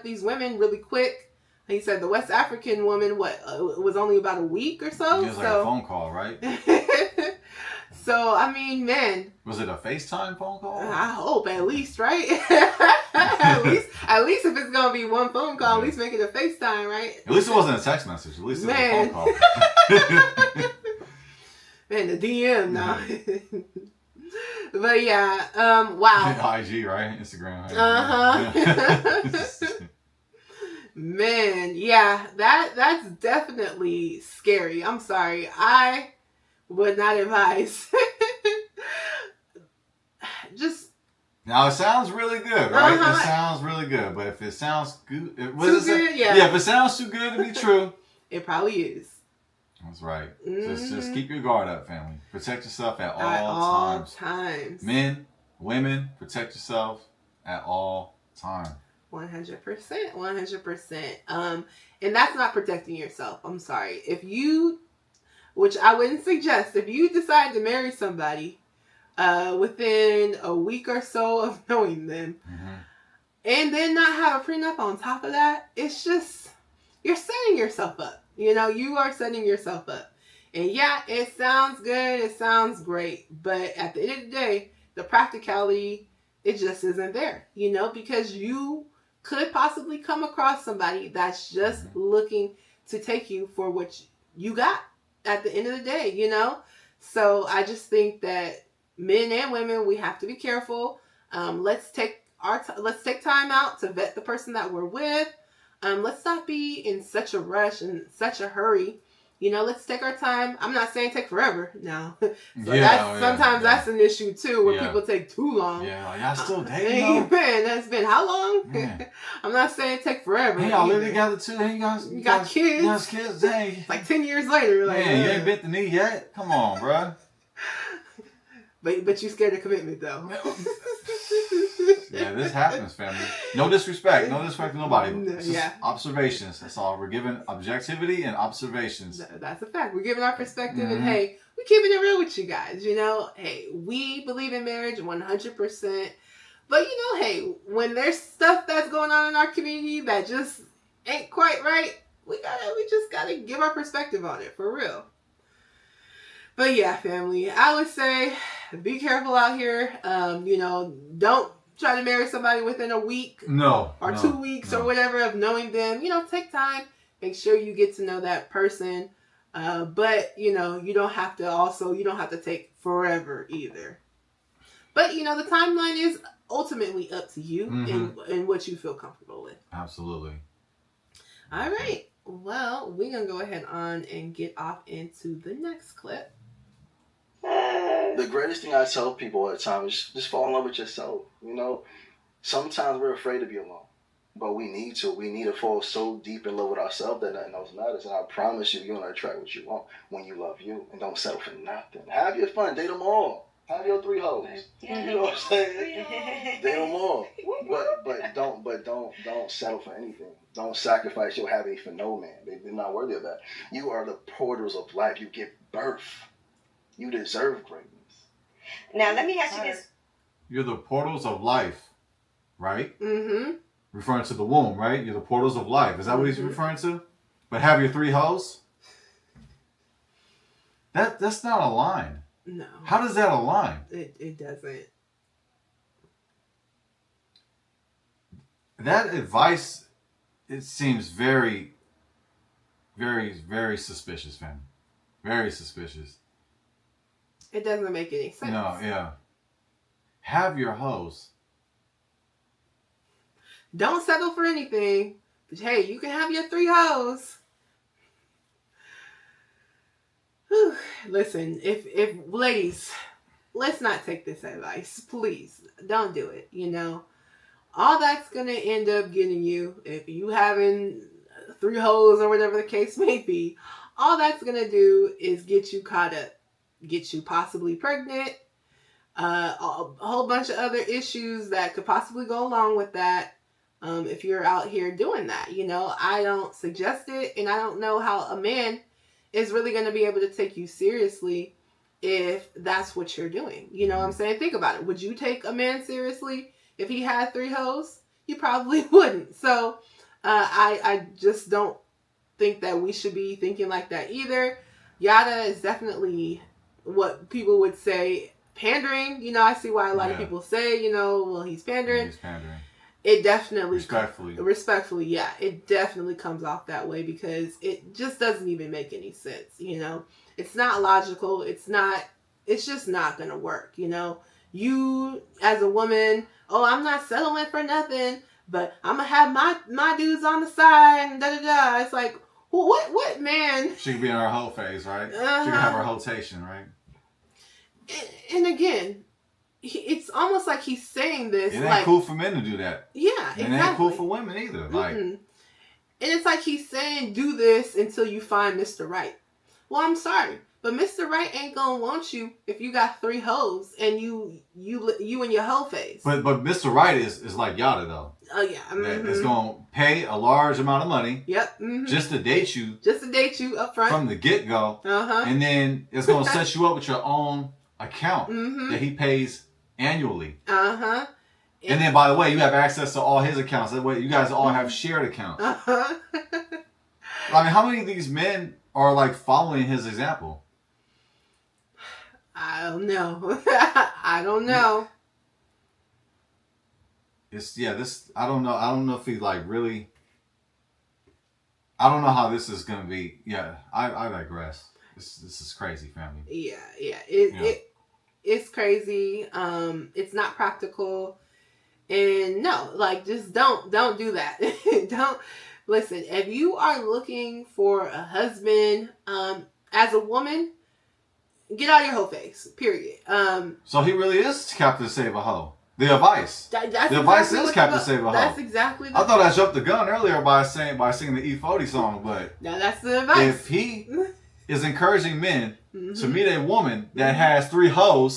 these women really quick. He said the West African woman, it was only about a week or so. It was like a phone call, right? So, I mean, man. Was it a FaceTime phone call? I hope, at least, right? at least if it's going to be one phone call, at least make it a FaceTime, right? At least it wasn't a text message. At least it was a phone call. Man, the DM now. But yeah, wow. IG, right? Instagram. Uh-huh. Man, yeah, that's definitely scary. I'm sorry. I would not advise. just. Now it sounds really good, right? Uh-huh. It sounds really good, but if it sounds good, Too good, yeah. Yeah, if it sounds too good to be true, it probably is. That's right. Mm-hmm. Just keep your guard up, family. Protect yourself at all times. Men, women, protect yourself at all times. 100%. 100%. And that's not protecting yourself. I'm sorry. If you, which I wouldn't suggest, if you decide to marry somebody within a week or so of knowing them, and then not have a prenup on top of that, it's just, you're setting yourself up. You know, you are setting yourself up. And yeah, it sounds good. It sounds great. But at the end of the day, the practicality, it just isn't there. You know, because you could possibly come across somebody that's just looking to take you for what you got at the end of the day, you know? So I just think that men and women, we have to be careful. Let's take time out to vet the person that we're with. Let's not be in such a rush and such a hurry. You know, let's take our time. I'm not saying take forever now. Sometimes that's an issue too, where people take too long. Yeah, y'all still dating? Man, that's been how long? I'm not saying take forever. Hey, y'all live together too. Hey, you got kids. You got kids. Dang. Like 10 years later. Like, man, you ain't bent the knee yet? Come on, bro. But you scared of commitment though. Yeah, this happens, family. No disrespect. No disrespect to nobody. It's just observations. That's all. We're giving objectivity and observations. That's a fact. We're giving our perspective, and hey, we're keeping it real with you guys. You know, hey, we believe in marriage 100%. But you know, hey, when there's stuff that's going on in our community that just ain't quite right, we just gotta give our perspective on it for real. But yeah, family, I would say be careful out here. You know, don't try to marry somebody within a week. Or 2 weeks or whatever of knowing them. You know, take time. Make sure you get to know that person. But, you know, you don't have to take forever either. But, you know, the timeline is ultimately up to you and what you feel comfortable with. Absolutely. All right. Well, we're going to go ahead on and get off into the next clip. The greatest thing I tell people all the time is just fall in love with yourself. You know, sometimes we're afraid to be alone, but we need to. We need to fall so deep in love with ourselves that nothing else matters. And I promise you're going to attract what you want when you love you. And don't settle for nothing. Have your fun. Date them all. Have your 3 hoes. Yeah. You know what I'm saying? Date them all. But don't settle for anything. Don't sacrifice your happiness for no man. They're not worthy of that. You are the portals of life. You give birth. You deserve greatness. Now, let me ask you this. You're the portals of life, right? Mm-hmm. Referring to the womb, right? You're the portals of life. Is that what he's referring to? But have your 3 hoes? That's not a line. No. How does that align? It doesn't. That advice, it seems very, very, very suspicious, fam. Very suspicious. It doesn't make any sense. No, yeah. Have your hoes. Don't settle for anything. But hey, you can have your 3 hoes. Whew. Listen, if ladies, let's not take this advice. Please, don't do it. You know, all that's going to end up getting you, if you having 3 hoes or whatever the case may be, all that's going to do is get you caught up. Get you possibly pregnant, a whole bunch of other issues that could possibly go along with that. If you're out here doing that, you know, I don't suggest it, and I don't know how a man is really going to be able to take you seriously if that's what you're doing. You know what I'm saying? Think about it. Would you take a man seriously if he had 3 hoes? You probably wouldn't. So I just don't think that we should be thinking like that either. Yada is definitely what people would say pandering. You know, I see why a lot of people say, you know, well, he's pandering. He's pandering. It definitely... Respectfully, yeah. It definitely comes off that way because it just doesn't even make any sense, you know? It's not logical. It's just not going to work, you know? You, as a woman, I'm not settling for nothing, but I'm going to have my dudes on the side and da-da-da. It's like, what man... She could be in her whole phase, right? She could have her rotation, right? And again, it's almost like he's saying this. It ain't like, cool for men to do that. Yeah, And exactly. it ain't cool for women either. Like, and it's like he's saying, do this until you find Mr. Right. Well, I'm sorry, but Mr. Right ain't gonna want you if you got 3 hoes and you in your hoe phase. But Mr. Right is like Yada though. Oh yeah, It's gonna pay a large amount of money. Yep. Just to date you. Up front from the get go. And then it's gonna set you up with your own account that he pays annually. And then, by the way, you have access to all his accounts. That way, you guys all have shared accounts. I mean, how many of these men are like following his example? I don't know. I don't know. I don't know. I don't know if he like really. I don't know how this is gonna be. Yeah, I digress. This is crazy, family. Yeah. It's crazy. It's not practical. And no, like, just don't do that. Don't listen. If you are looking for a husband, as a woman, get out of your hoe face. Period. So he really is Captain Save a Hoe. The advice. The advice is Captain Save a Hoe. That's exactly. I thought I jumped the gun earlier by singing the E40 song, but no, that's the advice. If he is encouraging men to meet a woman that has 3 hoes,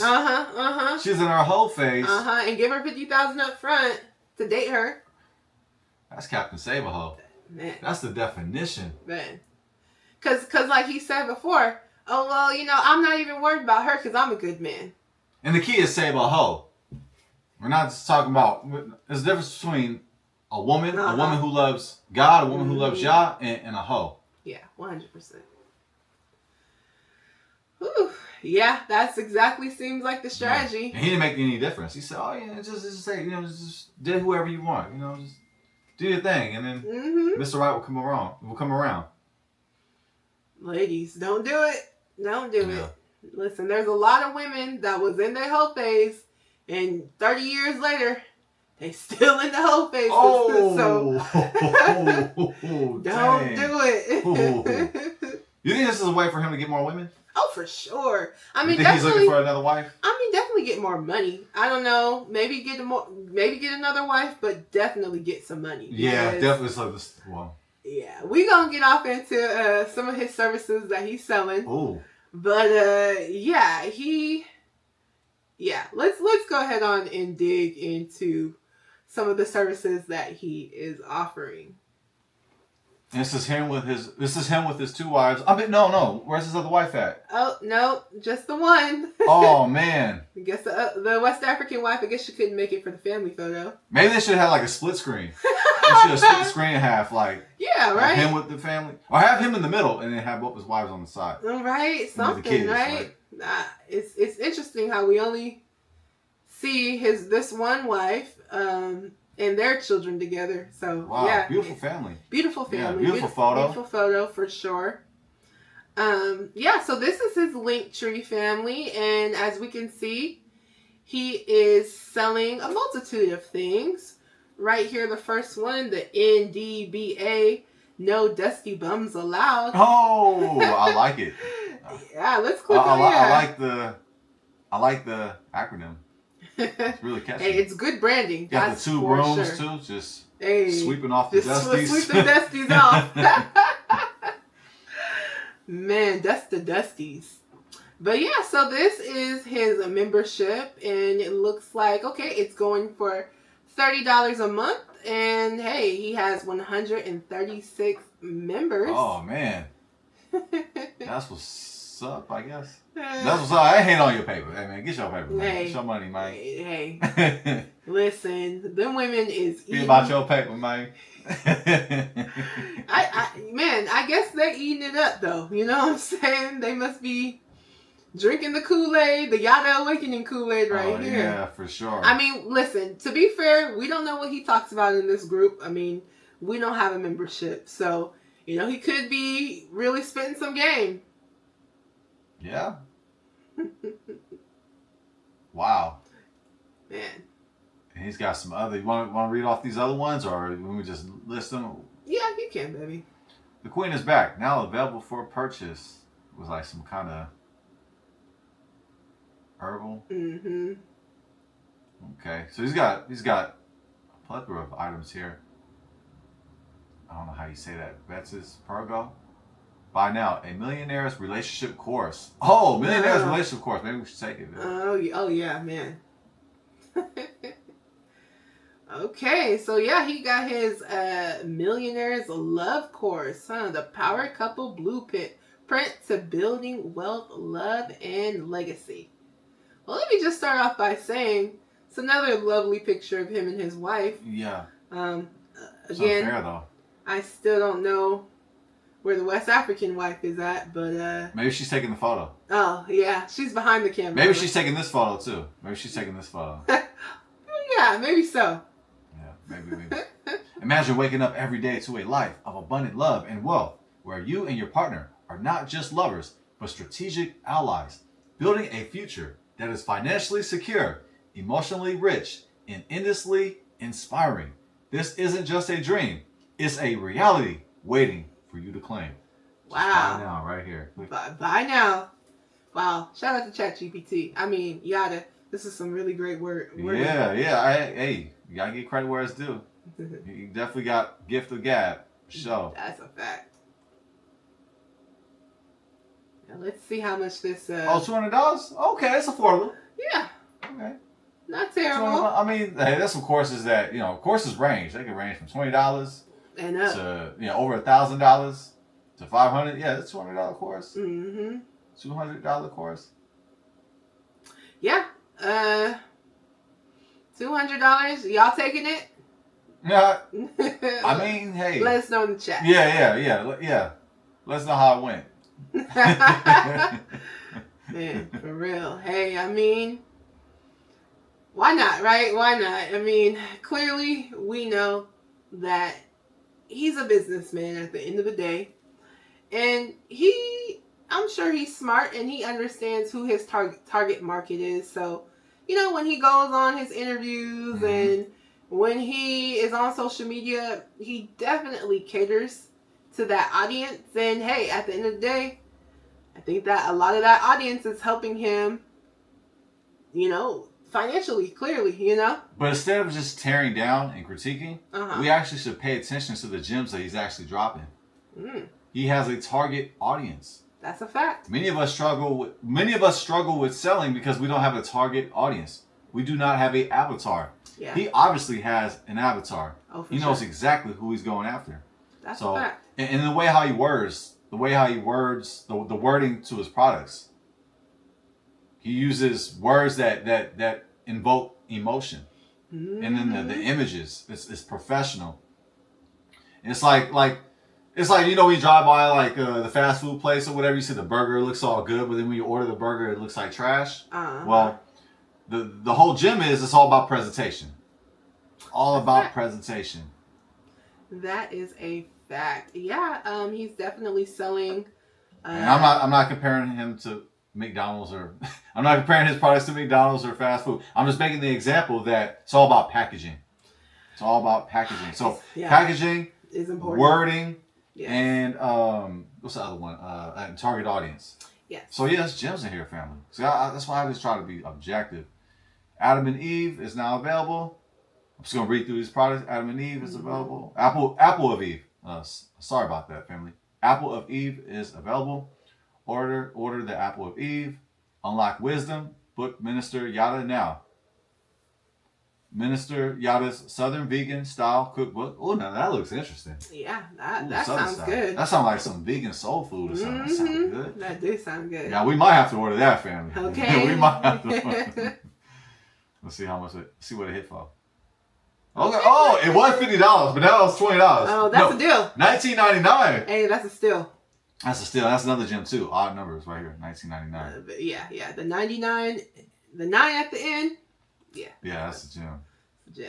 she's in her hoe phase, and give her $50,000 up front to date her. That's Captain Save a Hoe. Man, that's the definition. Man, cause like he said before, oh well, I'm not even worried about her because I'm a good man. And the key is save a hoe. We're not just talking about. There's a difference between a woman who loves God, a woman who loves Yah, and a hoe. Yeah, 100%. Ooh, yeah, that's exactly seems like the strategy. Yeah. And he didn't make any difference. He said, "Oh yeah, just say, just date whoever you want, just do your thing, and then Mr. Right will come around." Ladies, don't do it. Don't do it. Listen, there's a lot of women that was in their hoe phase, and 30 years later, they still in the hoe phase. Oh, so don't do it. You think this is a way for him to get more women? Oh, for sure. I mean, you think he's looking for another wife? I mean, definitely get more money. I don't know. Maybe get another wife, but definitely get some money. Yeah, definitely. So this one. Yeah, we gonna get off into some of his services that he's selling. Oh. But let's go ahead on and dig into some of the services that he is offering. This is him with his 2 wives. I mean, no. Where's his other wife at? Oh no, just the one. Oh man. I guess the West African wife. I guess she couldn't make it for the family photo. Maybe they should have like a split screen. They should have split the screen in half, like right. Him with the family, or have him in the middle, and then have both his wives on the side. Right, something, kids, right? It's interesting how we only see this one wife and their children together. So wow, beautiful family. Beautiful family. Yeah, beautiful photo. Beautiful photo for sure. So this is his Linktree family, and as we can see, he is selling a multitude of things. Right here, the first one, the NDBA, no dusty bums allowed. Oh, I like it. Yeah, let's click on it. I like the acronym. It's really catchy. Hey, it's good branding. Got the 2 rooms too, just sweeping off the dusties. Sweep the dusties off. Man, dust the dusties. But yeah, so this is his membership, and it looks like it's going for $30 a month, and hey, he has 136 members. Oh man, that's what's up, I guess. That's what's up. I ain't hating on your paper. Hey man, get your paper, man. Get your money, man. Hey, listen, them women is eating. Be about your paper, man. I guess they're eating it up though. You know what I'm saying? They must be drinking the Kool-Aid, the Yada Awakening Kool-Aid right here. Yeah, for sure. I mean, listen, to be fair, we don't know what he talks about in this group. I mean, we don't have a membership. So, he could be really spitting some game. Yeah. Wow. Man. And he's got some other... You want to read off these other ones, or when we just list them? Yeah, you can, baby. The Queen is back. Now available for purchase. It was like some kind of... herbal. Okay, so he's got a plethora of items here. I don't know how you say that. Betsy's Pergo. Buy now, a millionaire's relationship course. Oh, millionaire's relationship course. Maybe we should take it. Oh yeah, man. Okay, so yeah, he got his millionaire's love course, the power couple blueprint to building wealth, love, and legacy. Well, let me just start off by saying it's another lovely picture of him and his wife. Yeah. Again, unfair, though. I still don't know where the West African wife is at, but maybe she's taking the photo. Oh yeah, she's behind the camera. Maybe she's taking this photo too. Yeah, maybe so. Yeah, maybe. Imagine waking up every day to a life of abundant love and wealth, where you and your partner are not just lovers, but strategic allies, building a future that is financially secure, emotionally rich, and endlessly inspiring. This isn't just a dream; it's a reality waiting for you to claim. Wow. Buy now, right here. Buy now. Wow. Shout out to ChatGPT. I mean, Yada. This is some really great word. Yeah. Hey, you gotta get credit where it's due. You definitely got gift of gab. So that's a fact. Now let's see how much this. $200? Okay, it's affordable. Yeah. Okay. Not terrible. I mean, hey, there's some courses that courses range. They can range from $20 and up to over $1,000 to $500. Yeah, it's $200 course. Mm-hmm. $200 course. Yeah. $200. Y'all taking it? Yeah. I mean, hey. Let us know in the chat. Yeah. Let us know how it went. Man, for real. Hey, I mean, why not, right? Why not? I mean, clearly we know that he's a businessman at the end of the day. And I'm sure he's smart and he understands who his target market is. So, when he goes on his interviews and when he is on social media, he definitely caters to that audience. And hey, at the end of the day, I think that a lot of that audience is helping him, financially, clearly, But instead of just tearing down and critiquing, we actually should pay attention to the gems that he's actually dropping. He has a target audience. That's a fact. Many of us struggle with selling because we don't have a target audience. We do not have an avatar. Yeah. He obviously has an avatar. Oh, he knows exactly who he's going after. That's a fact. And the way how he words, the wording to his products. He uses words that invoke emotion. And then the images, it's professional. It's like when you drive by the fast food place or whatever, you see the burger looks all good, but then when you order the burger, it looks like trash. Well, the whole gym it's all about presentation. All about presentation. That is a fact. Yeah, he's definitely selling. And I'm not comparing him to McDonald's or I'm not comparing his products to McDonald's or fast food. I'm just making the example that it's all about packaging. It's all about packaging. So packaging is important. Wording. Yes. And what's the other one? Target audience. Yes. So there's gems in here, family. So that's why I just try to be objective. Adam and Eve is now available. I'm just gonna read through these products. Adam and Eve is available. Apple of Eve. Sorry about that, family. Apple of Eve is available. Order the Apple of Eve. Unlock wisdom. Book Minister Yada now. Minister Yada's Southern Vegan Style Cookbook. Oh, now that looks interesting. Yeah, that sounds good. That sounds like some vegan soul food or something. That sounds good. That do sound good. Yeah, we might have to order that, family. Okay. We might have to. Let's see how much see what it hit for. Okay. Oh, it was $50, but now it's $20. Oh, that's a deal. $19.99. Hey, that's a steal. That's a steal. That's another gem too. Odd numbers right here. $19.99. Yeah. The 99, the 9 at the end. Yeah. Yeah, that's a gem.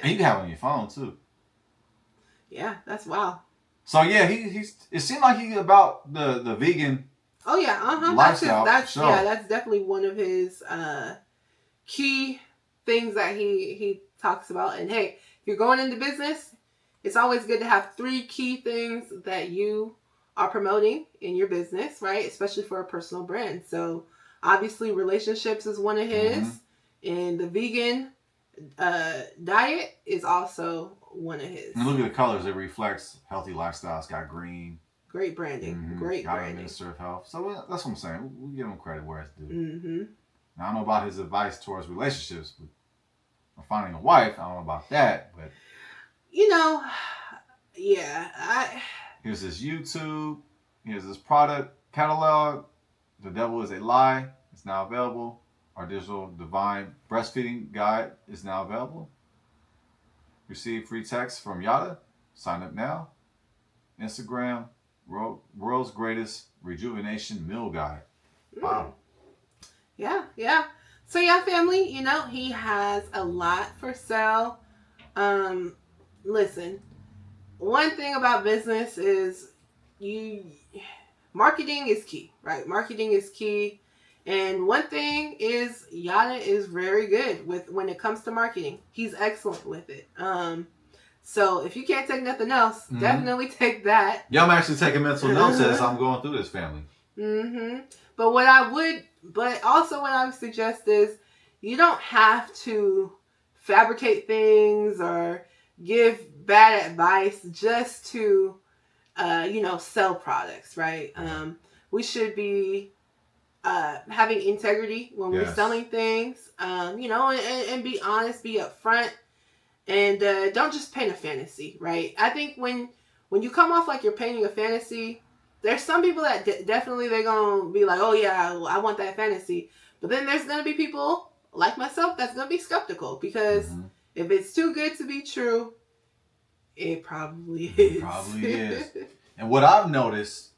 And you can have it on your phone too. Yeah, that's wow. So yeah, it seemed like he's about the vegan. Oh yeah, lifestyle. That's definitely one of his key things that he talks about. And hey, if you're going into business, it's always good to have 3 key things that you are promoting in your business, right? Especially for a personal brand. So obviously relationships is one of his, and the vegan diet is also one of his. And look at the colors; it reflects healthy lifestyle. It's got green. Great branding. Great branding. Minister of Health. So that's what I'm saying. We give him credit where it's due. Mm-hmm. Now, I don't know about his advice towards relationships, or finding a wife. I don't know about that, but here's his YouTube. Here's his product catalog. The Devil is a Lie. It's now available. Our digital divine breastfeeding guide is now available. Receive free text from Yada. Sign up now. Instagram, world's greatest rejuvenation meal guide. Wow. Yeah. So family, he has a lot for sale. Listen, one thing about business is marketing is key, right? Marketing is key. And one thing is Yada is very good when it comes to marketing. He's excellent with it. So if you can't take nothing else, definitely take that. Yeah, I'm actually taking mental notes as I'm going through this, family. But what I would suggest is you don't have to fabricate things or give bad advice just to, sell products, right? We should be having integrity when we're selling things, and be honest, be upfront. And don't just paint a fantasy, right? I think when you come off like you're painting a fantasy, there's some people that definitely they're going to be like, oh yeah, I want that fantasy. But then there's going to be people like myself that's going to be skeptical because if it's too good to be true, it probably is. It probably is. And what I've noticed,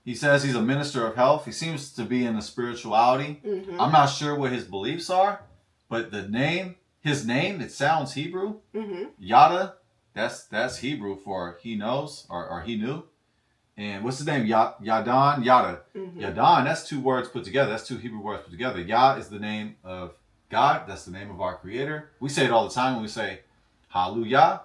he says he's a minister of health. He seems to be into spirituality. I'm not sure what his beliefs are, but his name, it sounds Hebrew. Yada, that's Hebrew for he knows or he knew. And what's his name? Yadan, Yada. Yadan, that's two words put together. That's two Hebrew words put together. Yah is the name of God. That's the name of our Creator. We say it all the time when we say Hallelujah.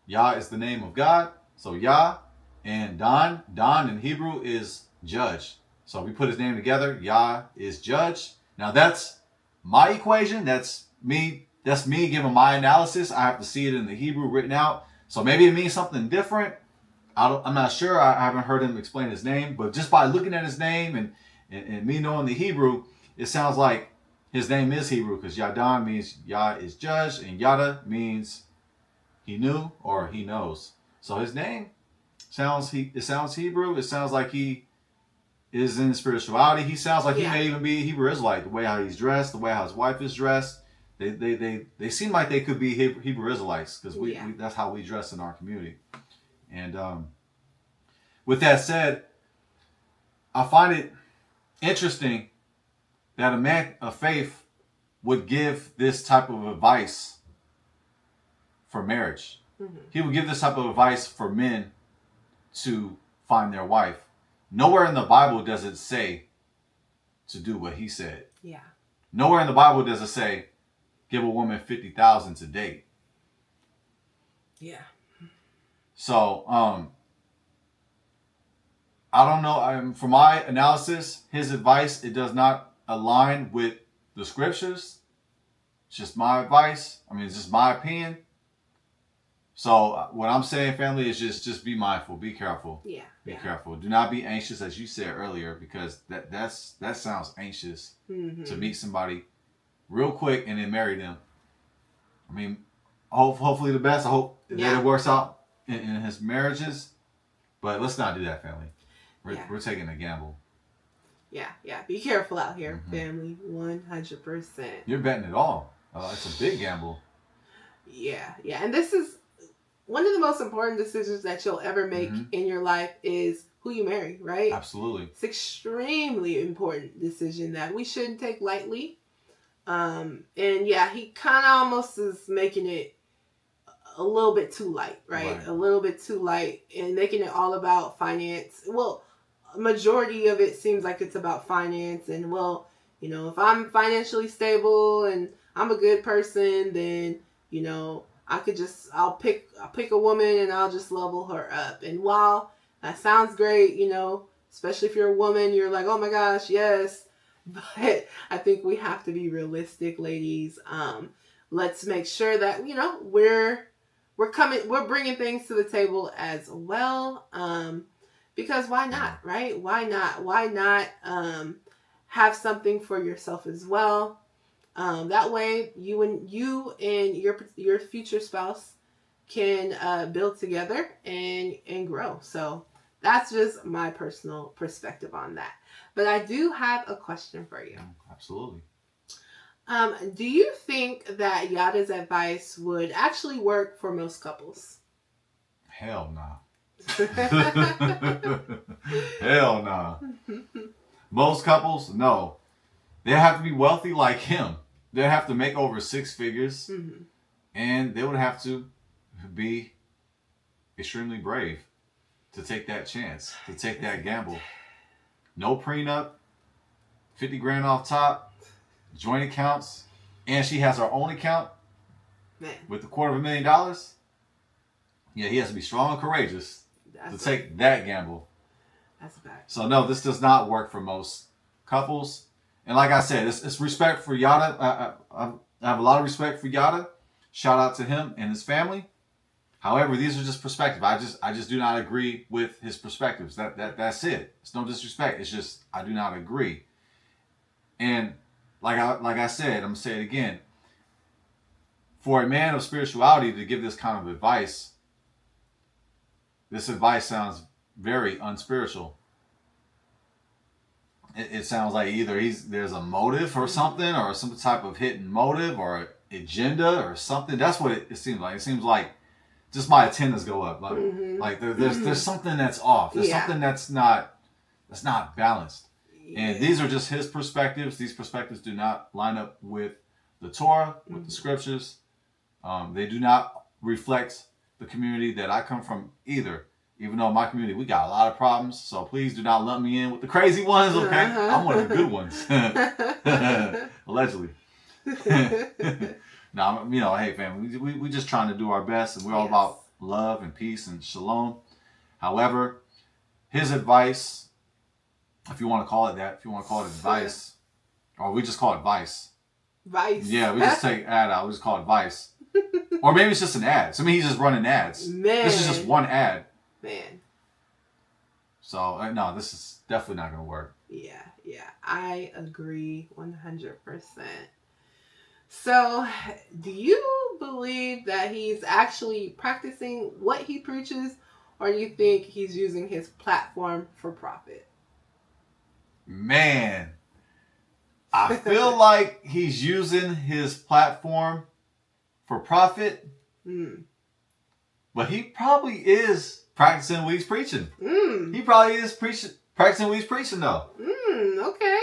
Yah is the name of God. So Yah and Don in Hebrew is judge. So we put his name together. Yah is judge. Now that's my equation. That's me giving my analysis. I have to see it in the Hebrew written out. So maybe it means something different. I'm not sure. I haven't heard him explain his name, but just by looking at his name and me knowing the Hebrew, it sounds like his name is Hebrew because Yadan means Yah is judge and Yada means he knew or he knows. So his name sounds Hebrew. It sounds like he is in spirituality. He sounds like he may even be a Hebrew Israelite. The way how he's dressed, the way how his wife is dressed, they seem like they could be Hebrew Israelites because we that's how we dress in our community. And with that said, I find it interesting that a man of faith would give this type of advice for marriage. He would give this type of advice for men to find their wife. Nowhere in the Bible does it say to do what he said. Yeah. Nowhere in the Bible does it say give a woman $50,000 to date. Yeah. So, I don't know. For my analysis, his advice, it does not align with the scriptures. It's just my advice. I mean, it's just my opinion. So what I'm saying, family, is just be mindful. Be careful. Yeah. Be careful. Do not be anxious, as you said earlier, because that sounds anxious to meet somebody real quick and then marry them. I mean, hopefully the best. I hope that it works out in his marriages, but let's not do that, family. We're taking a gamble. Yeah. Be careful out here, family. 100%. You're betting it all. It's a big gamble. Yeah. And this is one of the most important decisions that you'll ever make in your life is who you marry, right? Absolutely. It's extremely important decision that we shouldn't take lightly. And he kind of almost is making it a little bit too light, right? A little bit too light and making it all about finance. Well, a majority of it seems like it's about finance and if I'm financially stable and I'm a good person, then, I'll pick a woman and I'll just level her up. And while that sounds great, especially if you're a woman, you're like, oh my gosh, yes, But I think we have to be realistic, ladies. Let's make sure that we're bringing things to the table as well. Because why not, right? Why not? Why not have something for yourself as well? That way, you and your future spouse can build together and grow. So that's just my personal perspective on that. But I do have a question for you. Absolutely. Do you think that Yada's advice would actually work for most couples? Hell nah. Hell nah. Most couples, no. They have to be wealthy like him. They have to make over 6 figures. Mm-hmm. And they would have to be extremely brave to take that chance, to take that gamble. No prenup, 50 grand off top, joint accounts, and she has her own account with $250,000. Yeah, he has to be strong and courageous to take that gamble. That's a fact. So no, this does not work for most couples. And like I said, it's respect for Yada. I have a lot of respect for Yada. Shout out to him and his family. However, these are just perspectives. I just do not agree with his perspectives. That's it. It's no disrespect. It's just I do not agree. And like I said, I'm gonna say it again. For a man of spirituality to give this kind of advice, this advice sounds very unspiritual. It sounds like either there's a motive or something, or some type of hidden motive or agenda or something. That's what it seems like. It seems like just my antennas go up. Like there's something that's off. There's something that's not balanced. Yeah. And these are just his perspectives. These perspectives do not line up with the Torah, with the scriptures. They do not reflect the community that I come from either. Even though in my community, we got a lot of problems. So please do not lump me in with the crazy ones, okay? I'm one of the good ones. Allegedly. No, hey, fam, we just trying to do our best. And we're all about love and peace and shalom. However, his advice, if you want to call it that, if you want to call it advice, or we just call it vice. Vice. Yeah, we just take ad out. We just call it vice. Or maybe it's just an ad. So, he's just running ads. Man. This is just one ad. Man. So, no, this is definitely not going to work. Yeah. I agree 100%. So, do you believe that he's actually practicing what he preaches, or do you think he's using his platform for profit? Man, I feel like he's using his platform for profit, but he probably is practicing what he's preaching. He probably is practicing what he's preaching, though. Okay.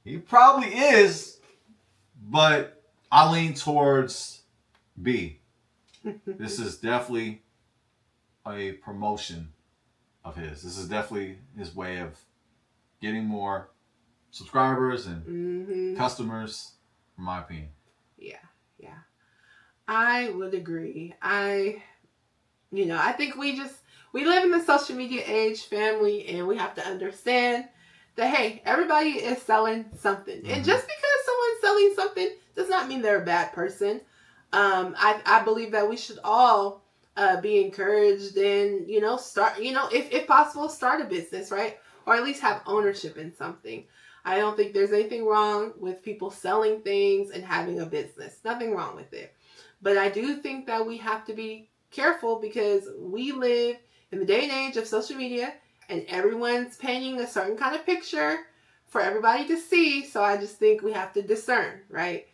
He probably is, but I lean towards B. This is definitely a promotion of his. This is definitely his way of getting more subscribers and customers, in my opinion. Yeah. I would agree. I think we live in the social media age, family, and we have to understand that, hey, everybody is selling something. And just because someone's selling something does not mean they're a bad person. I believe that we should all be encouraged and, start, if possible, start a business, right? Or at least have ownership in something. I don't think there's anything wrong with people selling things and having a business. Nothing wrong with it. But I do think that we have to be careful because we live in the day and age of social media and everyone's painting a certain kind of picture for everybody to see. So I just think we have to discern, right?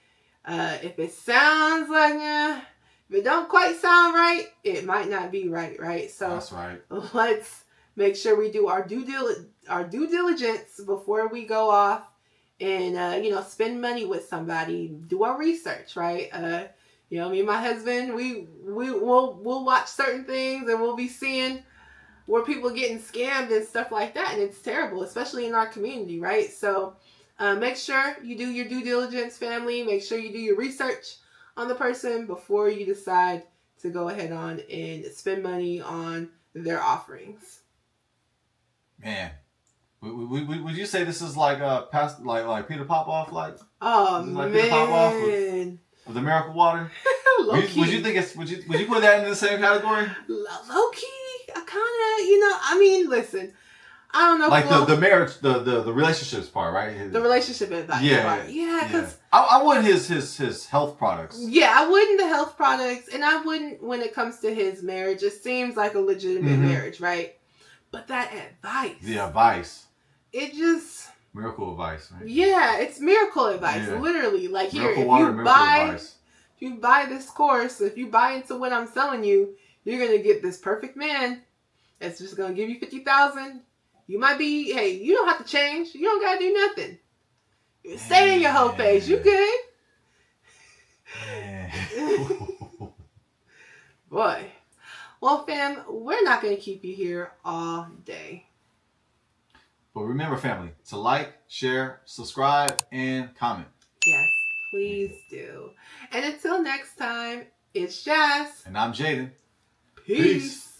If it sounds like, if it don't quite sound right, it might not be right? So that's right. Let's make sure we do our due diligence before we go off and, spend money with somebody. Do our research, right? Me and my husband, we'll watch certain things and we'll be seeing where people are getting scammed and stuff like that. And it's terrible, especially in our community, right? So make sure you do your due diligence, family. Make sure you do your research on the person before you decide to go ahead on and spend money on their offerings. Man, Would you say this is like like Peter Popoff, like? Oh Like Peter Popoff man, with the miracle water? low key. Would you think would you put that in the same category? Low key, I kind of, I mean, listen, I don't know. Like the marriage, the relationships part, right? The relationship advice part. Yeah, because I want his health products. Yeah, I wouldn't the health products, and I wouldn't when it comes to his marriage. It seems like a legitimate marriage, right? But that advice. The advice. It just miracle advice, right? Yeah, it's miracle advice, literally. Like miracle here, water, if you buy this course, if you buy into what I'm selling you, you're gonna get this perfect man that's just gonna give you 50,000. You might be, hey, you don't have to change. You don't gotta do nothing. Stay in your whole page. You good? Boy. Well, fam, we're not going to keep you here all day. But remember, family, to like, share, subscribe, and comment. Yes, please do. And until next time, it's Jazz. And I'm Jaden. Peace.